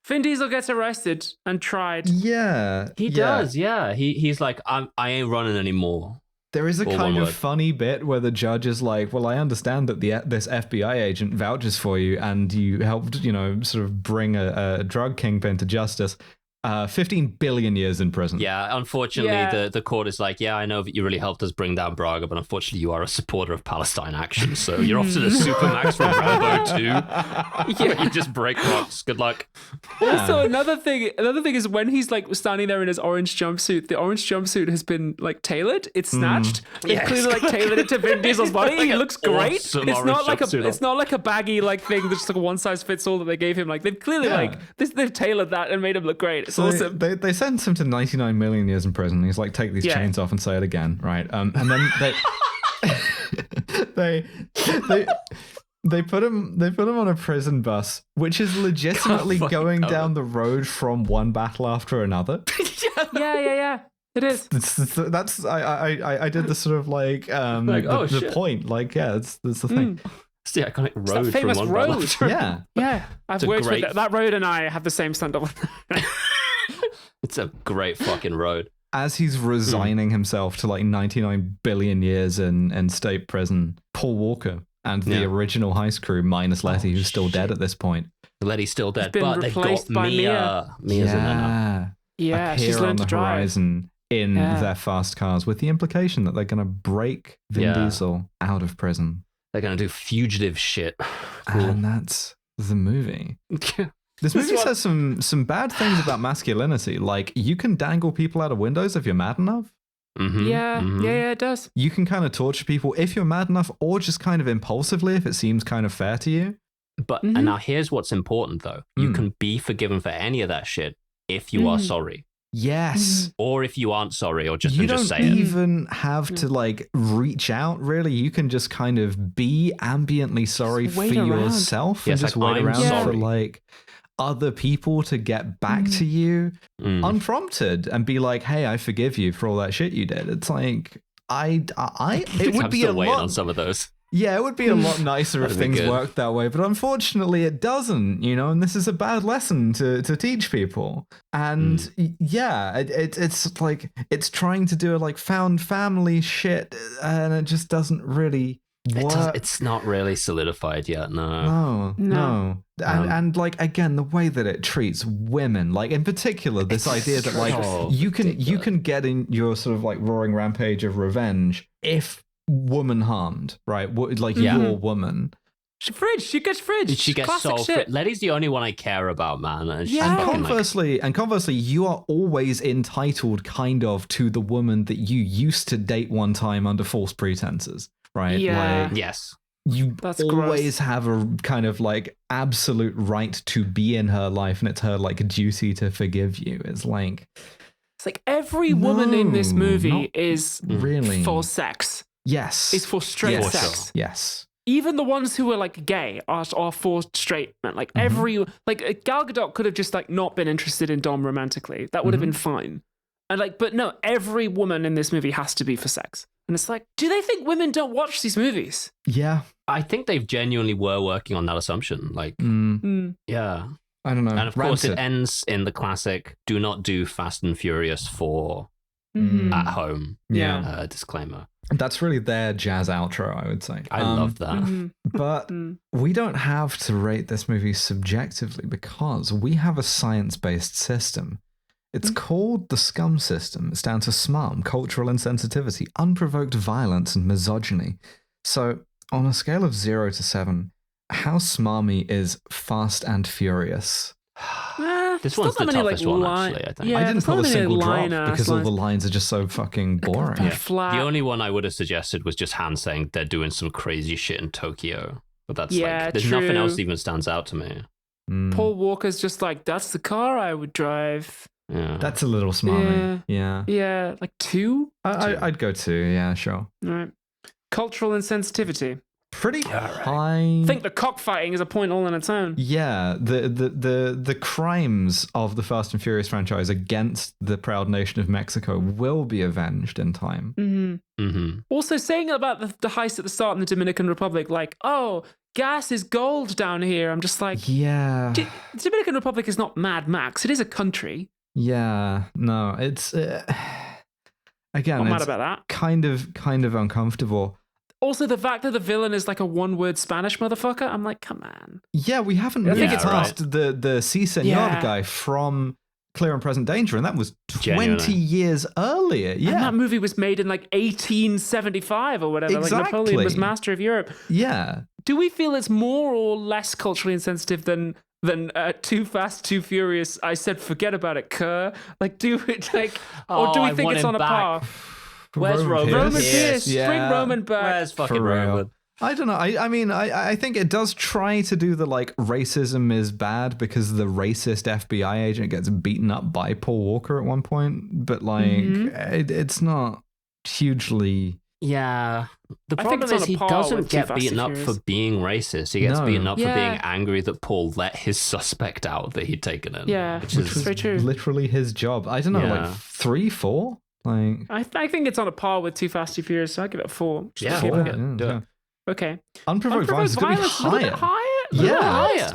B: Vin Diesel gets arrested and tried.
A: Yeah,
C: he does. Yeah, he's like, I ain't running anymore.
A: There is a kind of funny bit where the judge is like, well, I understand that this FBI agent vouches for you and you helped, sort of bring a drug kingpin to justice. 15 billion years in prison.
C: Yeah, unfortunately, the court is like, yeah, I know that you really helped us bring down Braga, but unfortunately, you are a supporter of Palestine action, so you're off to the Supermax from Rambo 2. Yeah. You just break rocks. Good luck.
B: Also, another thing is when he's like standing there in his orange jumpsuit, the orange jumpsuit has been like tailored. It's snatched. They've clearly like tailored it to Vin Diesel's body. He looks great.
C: Awesome
B: It's not like a baggy like thing that's just like a one size fits all that they gave him. Like they've clearly they've tailored that and made him look great.
A: So awesome. They sentence him to 99 million years in prison. He's like, take these chains off and say it again, right? And then they put him on a prison bus, which is legitimately going down the road from one battle after another.
B: Yeah. It is.
A: That's I did the sort of like the point. Like, that's the thing.
C: It's the iconic road.
B: It's that famous
C: from one
B: road.
A: Yeah.
B: I've worked with that road, and I have the same stunt.
C: It's a great fucking road.
A: As he's resigning himself to like 99 billion years in state prison, Paul Walker and the original heist crew, minus Letty, who's still dead at this point.
C: Letty's still dead, but they've got Mia. Mia's in there now.
B: Yeah,
A: appear
B: she's
A: on
B: learned
A: the
B: to drive.
A: Horizon in their fast cars, with the implication that they're going to break Vin Diesel out of prison.
C: They're going to do fugitive shit. Cool.
A: And that's the movie. This movie says some bad things about masculinity. Like, you can dangle people out of windows if you're mad enough.
B: Yeah, it does.
A: You can kind of torture people if you're mad enough, or just kind of impulsively if it seems kind of fair to you.
C: But and now here's what's important, though. You can be forgiven for any of that shit if you are sorry.
A: Yes.
C: Or if you aren't sorry, or just say it.
A: You don't even have to like reach out, really. You can just kind of be ambiently sorry for yourself and just wait around for like other people to get back to you unprompted and be like, hey, I forgive you for all that shit you did. It's like, it would be a lot
C: on some of those.
A: Yeah, it would be a lot nicer if things worked that way, but unfortunately it doesn't, and this is a bad lesson to teach people. And it's like, it's trying to do a like found family shit, and it just doesn't really work.
C: It's not really solidified yet,
A: no. And like, again, the way that it treats women, like in particular, this idea that like you can get in your sort of like roaring rampage of revenge if woman harmed, right? Like your woman.
B: She gets fridged.
C: She gets so fridged. Letty's the only one I care about, man. And
A: conversely, you are always entitled kind of to the woman that you used to date one time under false pretenses, right?
B: Yeah.
C: Like, yes.
A: You always have a kind of like absolute right to be in her life, and it's her like duty to forgive you. It's like
B: every woman in this movie is
A: really
B: for sex.
A: Yes.
B: It's for straight sex.
A: Yes.
B: Even the ones who are like gay are for straight men. Like every Gal Gadot could have just like not been interested in Dom romantically. That would have been fine. And like, but no, every woman in this movie has to be for sex. And it's like, do they think women don't watch these movies?
A: Yeah.
C: I think they genuinely were working on that assumption. Like, yeah.
A: I don't know.
C: And of course it ends in the classic, do not do Fast and Furious 4 at home.
A: Yeah.
C: Disclaimer.
A: That's really their jazz outro, I would say.
C: I love that.
A: But we don't have to rate this movie subjectively because we have a science-based system. It's called the SCUM system. It's down to SMARM, cultural insensitivity, unprovoked violence, and misogyny. So, on a scale of 0 to 7, how smarmy is Fast and Furious?
C: This one's the toughest one, actually, I think.
A: I didn't pull a single drop because all the lines are just so fucking boring.
C: The only one I would have suggested was just Han saying they're doing some crazy shit in Tokyo. But that's there's nothing else that even stands out to me.
B: Paul Walker's just like, that's the car I would drive.
A: Yeah. That's a little smarmy.
B: Yeah, like 2?
A: I'd go 2, yeah, sure.
B: All right. Cultural insensitivity.
A: Pretty high.
B: I think the cockfighting is a point all on its own.
A: Yeah, the crimes of the Fast and Furious franchise against the proud nation of Mexico will be avenged in time.
B: Also, saying about the heist at the start in the Dominican Republic, like, oh, gas is gold down here. I'm just like,
A: yeah.
B: The Dominican Republic is not Mad Max. It is a country.
A: Yeah, no, it's again,
B: I'm mad about that.
A: Kind of uncomfortable.
B: Also, the fact that the villain is like a one-word Spanish motherfucker, I'm like, come on.
A: Yeah, we haven't moved past the Si Senor guy from Clear and Present Danger, and that was 20 years earlier. Yeah,
B: and that movie was made in like 1875 or whatever.
A: Exactly.
B: Like Napoleon was master of Europe.
A: Yeah.
B: Do we feel it's more or less culturally insensitive than Too Fast, Too Furious? I said, forget about it, Kerr. Like, or do we think it's on a par?
C: Where's Roman?
B: Roman Pierce.
A: Yeah.
B: Bring Roman back.
C: Where's fucking Roman?
A: I don't know. I mean, I think it does try to do the like racism is bad because the racist FBI agent gets beaten up by Paul Walker at one point, but like it's not hugely.
C: Yeah. The problem is he doesn't get beaten up for being racist. He gets beaten up for being angry that Paul let his suspect out that he'd taken in.
B: Yeah, which is very true.
A: Literally his job. I don't know, like 3, 4. Like
B: I think it's on a par with Too Fast, Too Furious, so I give it a 4.
C: Yeah,
B: 4. Okay.
A: Unprovoked violence is going to be higher.
B: Yeah.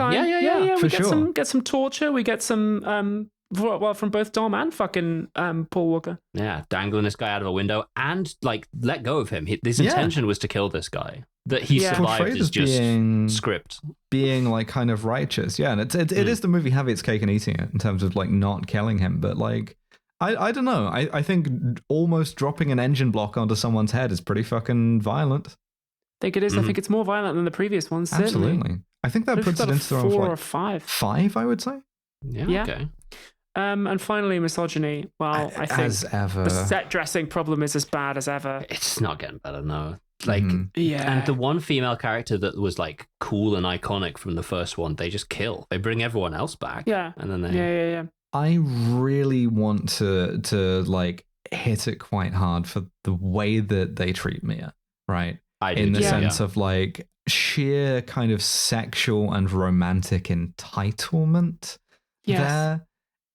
A: For
B: We
A: sure.
B: get some torture. We get some from both Dom and fucking Paul Walker.
C: Yeah, dangling this guy out of a window and like let go of him. His intention was to kill this guy. That he survived is just script.
A: Being like kind of righteous. Yeah, and it is the movie having its cake and eating it in terms of like not killing him, but like I don't know. I think almost dropping an engine block onto someone's head is pretty fucking violent.
B: I think it is. I think it's more violent than the previous ones. Certainly.
A: Absolutely. I think that puts it into the
B: 4 or 5.
A: 5, I would say.
C: Yeah. Okay.
B: And finally, misogyny. Well, I think
A: as ever.
B: The set dressing problem is as bad as ever.
C: It's not getting better, no. Like, and the one female character that was like cool and iconic from the first one, they just kill. They bring everyone else back.
B: Yeah.
C: And then they.
B: Yeah.
A: I really want to like hit it quite hard for the way that they treat Mia, right? In the sense of like sheer kind of sexual and romantic entitlement. There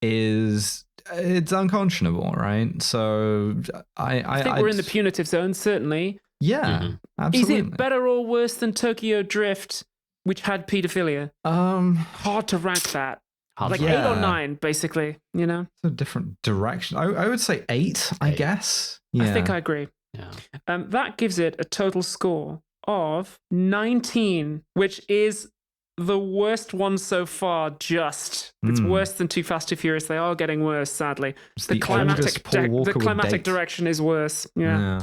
A: is, it's unconscionable, right? So I
B: think we're in the punitive zone, certainly.
A: Yeah, absolutely.
B: Is it better or worse than Tokyo Drift, which had pedophilia? Hard to rank that. Like 8 or 9, basically, you know?
A: It's a different direction. I would say 8, I guess. Yeah.
B: I think I agree.
C: Yeah.
B: That gives it a total score of 19, which is the worst one so far. It's worse than Too Fast, Too Furious. They are getting worse, sadly. The climatic direction is worse. Yeah.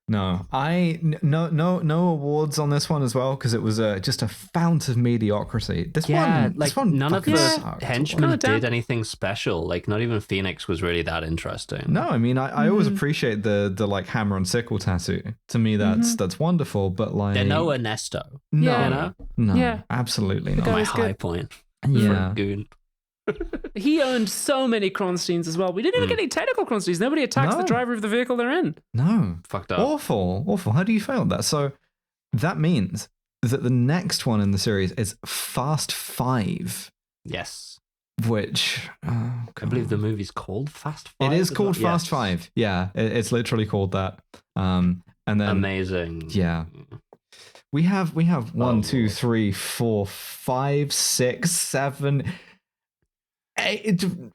A: No, no awards on this one as well because it was just a fount of mediocrity. This one,
C: none of the henchmen did anything special. Like, not even Phoenix was really that interesting.
A: No, I mean, I always appreciate the like hammer and sickle tattoo. To me, that's wonderful. But like,
C: they're no Ernesto.
A: No, absolutely not.
C: My high point.
A: Yeah.
C: Goon.
B: He owned so many Kronsteins as well. We didn't even get any technical Kronsteins. Nobody attacks the driver of the vehicle they're in.
A: No.
C: Fucked up.
A: Awful. How do you fail that? So that means that the next one in the series is Fast 5.
C: Yes.
A: Which,
C: I believe the movie's called Fast 5.
A: It is called Fast 5. Yeah, it's literally called that. And then
C: amazing.
A: Yeah. We have 1, 2, 3, 4, 5, 6, 7...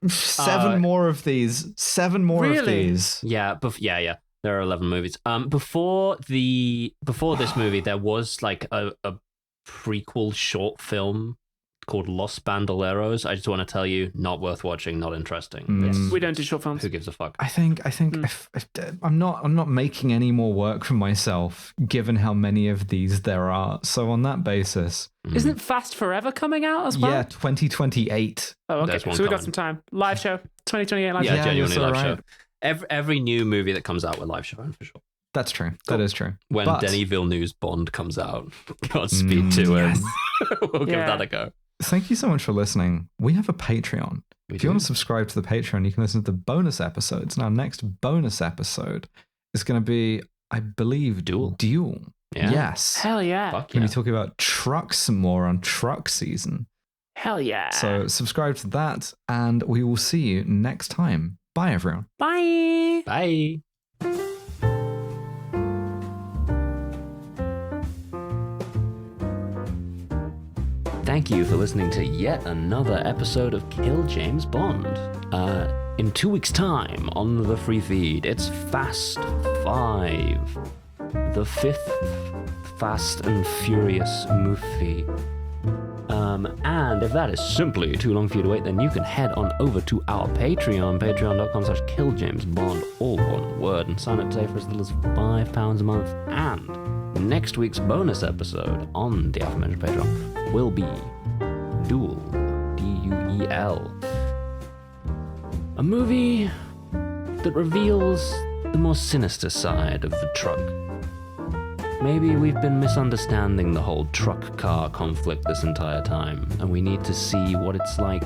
A: 7 more of these. 7 more of these.
C: Yeah, there are 11 movies. Before this movie, there was like a prequel short film called Los Bandoleros. I just want to tell you, not worth watching, not interesting.
B: Yes. We don't do short films.
C: Who gives a fuck?
A: I think if I'm not making any more work for myself, given how many of these there are. So on that basis,
B: isn't Fast Forever coming out as well?
A: Yeah, 2028.
B: Oh, okay. So we got some time. Live show, 2028 live show.
C: Yeah, genuinely live show. Every new movie that comes out, we're live showing for sure.
A: That's true. That is true.
C: When Denis Villeneuve's Bond comes out, Godspeed to him. We'll give that a go.
A: Thank you so much for listening. We have a Patreon. If you want to subscribe to the Patreon, you can listen to the bonus episodes. Now, next bonus episode is going to be, I believe, Duel.
C: Yeah.
A: Yes.
B: Hell yeah.
A: We're going to be talking about trucks some more on truck season.
B: Hell yeah.
A: So subscribe to that, and we will see you next time. Bye, everyone.
B: Bye.
C: Bye. Thank you for listening to yet another episode of Kill James Bond. In 2 weeks' time on the free feed, it's Fast 5, the 5th Fast and Furious movie. And if that is simply too long for you to wait, then you can head on over to our Patreon, patreon.com/killjamesbond, all one word, and sign up today for as little as £5 a month. And next week's bonus episode on the aforementioned Patreon will be Duel, D-U-E-L, a movie that reveals the more sinister side of the truck. Maybe we've been misunderstanding the whole truck-car conflict this entire time, and we need to see what it's like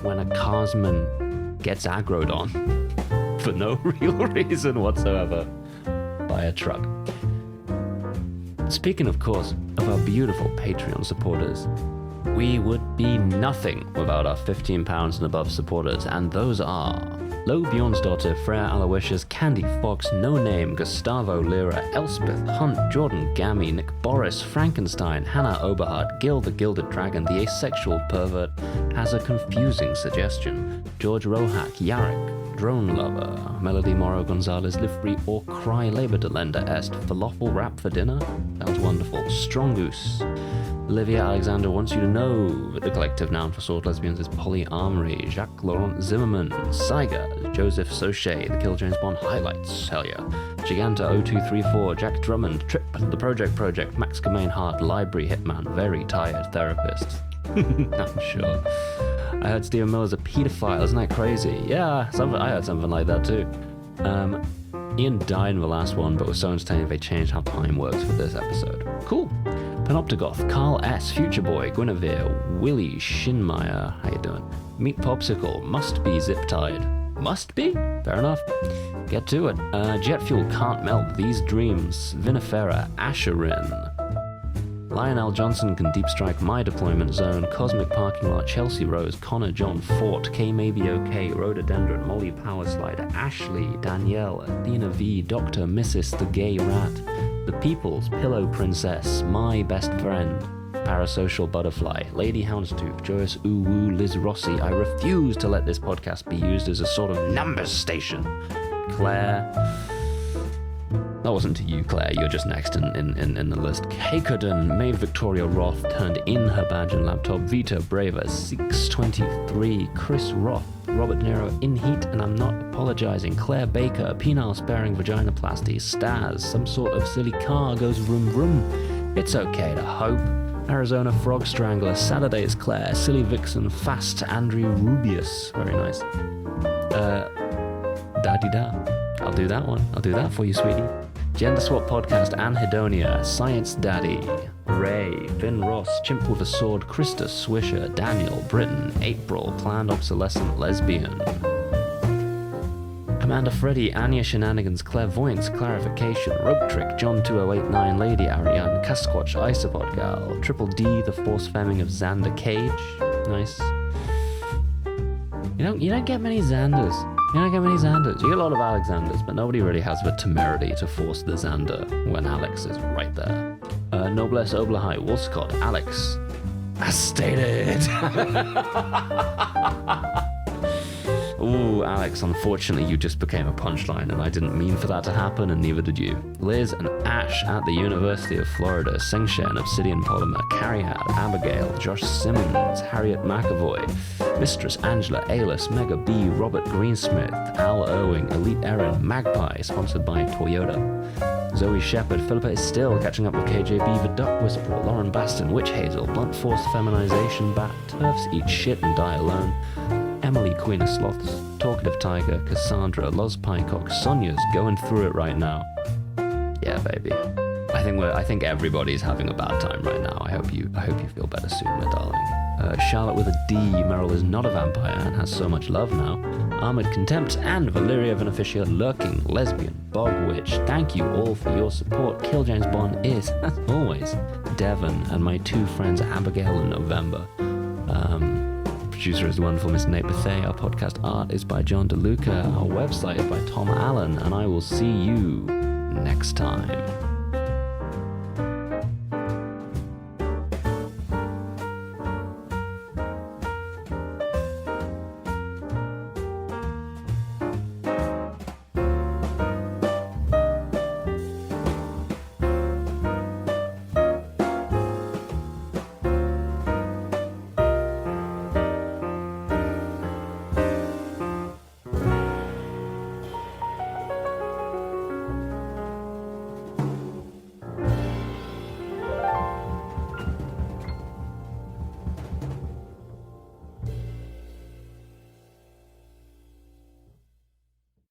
C: when a carsman gets aggroed on for no real reason whatsoever by a truck. Speaking, of course, of our beautiful Patreon supporters, we would be nothing without our £15 and above supporters, and those are Lo Bjornsdottir, Freya Aloysius, Candy Fox, No Name, Gustavo Lira, Elspeth Hunt, Jordan Gammy, Nick Boris, Frankenstein, Hannah Oberhardt, Gil the Gilded Dragon, The Asexual Pervert has a confusing suggestion, George Rohak, Yarrick, Drone Lover, Melody Morrow Gonzalez, Live Free or Cry Labor Delenda Est, Falafel Wrap for Dinner, sounds wonderful, Strongoose, Olivia Alexander wants you to know that the collective noun for sword lesbians is polyamory. Jacques Laurent Zimmerman, Saiga, Joseph Sochet, the Kill James Bond highlights, hell yeah. Giganta 0234, Jack Drummond, Trip, The Project, Max Kamain Hart, Library Hitman, Very Tired Therapist. I'm sure. I heard Stephen Miller's a pedophile, isn't that crazy? Yeah, I heard something like that too. Ian died in the last one, but was so entertaining they changed how time works for this episode. Cool. Panoptigoth, Carl S, Future Boy, Guinevere, Willie Shinmeyer, how you doing? Meat Popsicle, Must Be Zip Tied. Must be? Fair enough. Get to it. Jet Fuel Can't Melt These Dreams, Vinifera, Asherin. Lionel Johnson Can Deep Strike My Deployment Zone, Cosmic Parking Lot, Chelsea Rose, Connor John Fort, K Maybe OK, Rhododendron, Molly Power Slider, Ashley, Danielle, Athena V, Dr. Mrs. The Gay Rat, The People's Pillow Princess, My Best Friend, Parasocial Butterfly, Lady Houndstooth, Joyous Uwu, Liz Rossi. I refuse to let this podcast be used as a sort of numbers station. Claire. That wasn't to you, Claire. You're just next in the list. Kakoden, Maid Victoria Roth turned in her badge and laptop. Vita Braver, 623, Chris Roth, Robert Nero, In Heat, and I'm Not Apologizing. Claire Baker, Penile Sparing Vaginoplasty. Staz, Some Sort of Silly Car Goes Vroom Vroom. It's Okay to Hope. Arizona Frog Strangler, Saturday's Claire, Silly Vixen, Fast Andrew Rubius. Very nice. Daddy Da. I'll do that one. I'll do that for you, sweetie. Gender Swap Podcast, Anhedonia, Science Daddy, Ray, Finn Ross, Chimp with a Sword, Krista Swisher, Daniel, Britain, April, Planned Obsolescent Lesbian, Commander Freddy, Anya Shenanigans, Clairvoyance, Clarification, Rope Trick, John 2089, Lady Ariane, Casquatch, Isopod Gal, Triple D, The Force Femming of Xander Cage. Nice. You don't get many Xanders. You don't get many Xanders. You get a lot of Alexanders, but nobody really has the temerity to force the Xander when Alex is right there. Noblesse Oblahai, Wolfscott, Alex. As stated. Ooh, Alex, unfortunately you just became a punchline, and I didn't mean for that to happen, and neither did you. Liz and Ash at the University of Florida, Singshen, Obsidian Polymer, Carryhad, Abigail, Josh Simmons, Harriet McAvoy, Mistress Angela, Alis, Mega B, Robert Greensmith, Al Irving, Elite Erin, Magpie, sponsored by Toyota. Zoe Shepherd, Philippa is still catching up with KJB, The Duck Whisperer, Lauren Baston, Witch Hazel, Blunt Force Feminization, Bat, Turfs Eat Shit and Die Alone, Emily, Queen of Sloths, Talkative Tiger, Cassandra, Loz Pycock, Sonia's going through it right now. Yeah, baby. I think everybody's having a bad time right now. I hope you feel better soon, my darling. Charlotte with a D, Meryl is not a vampire and has so much love now. Ahmed Contempt and Valeria Beneficia Lurking, Lesbian, Bog Witch. Thank you all for your support. Kill James Bond is, as always, Devon and my two friends Abigail and November. Producer is the wonderful Miss Nate Bethay. Our podcast art is by John DeLuca. Our website is by Tom Allen, and I will see you next time.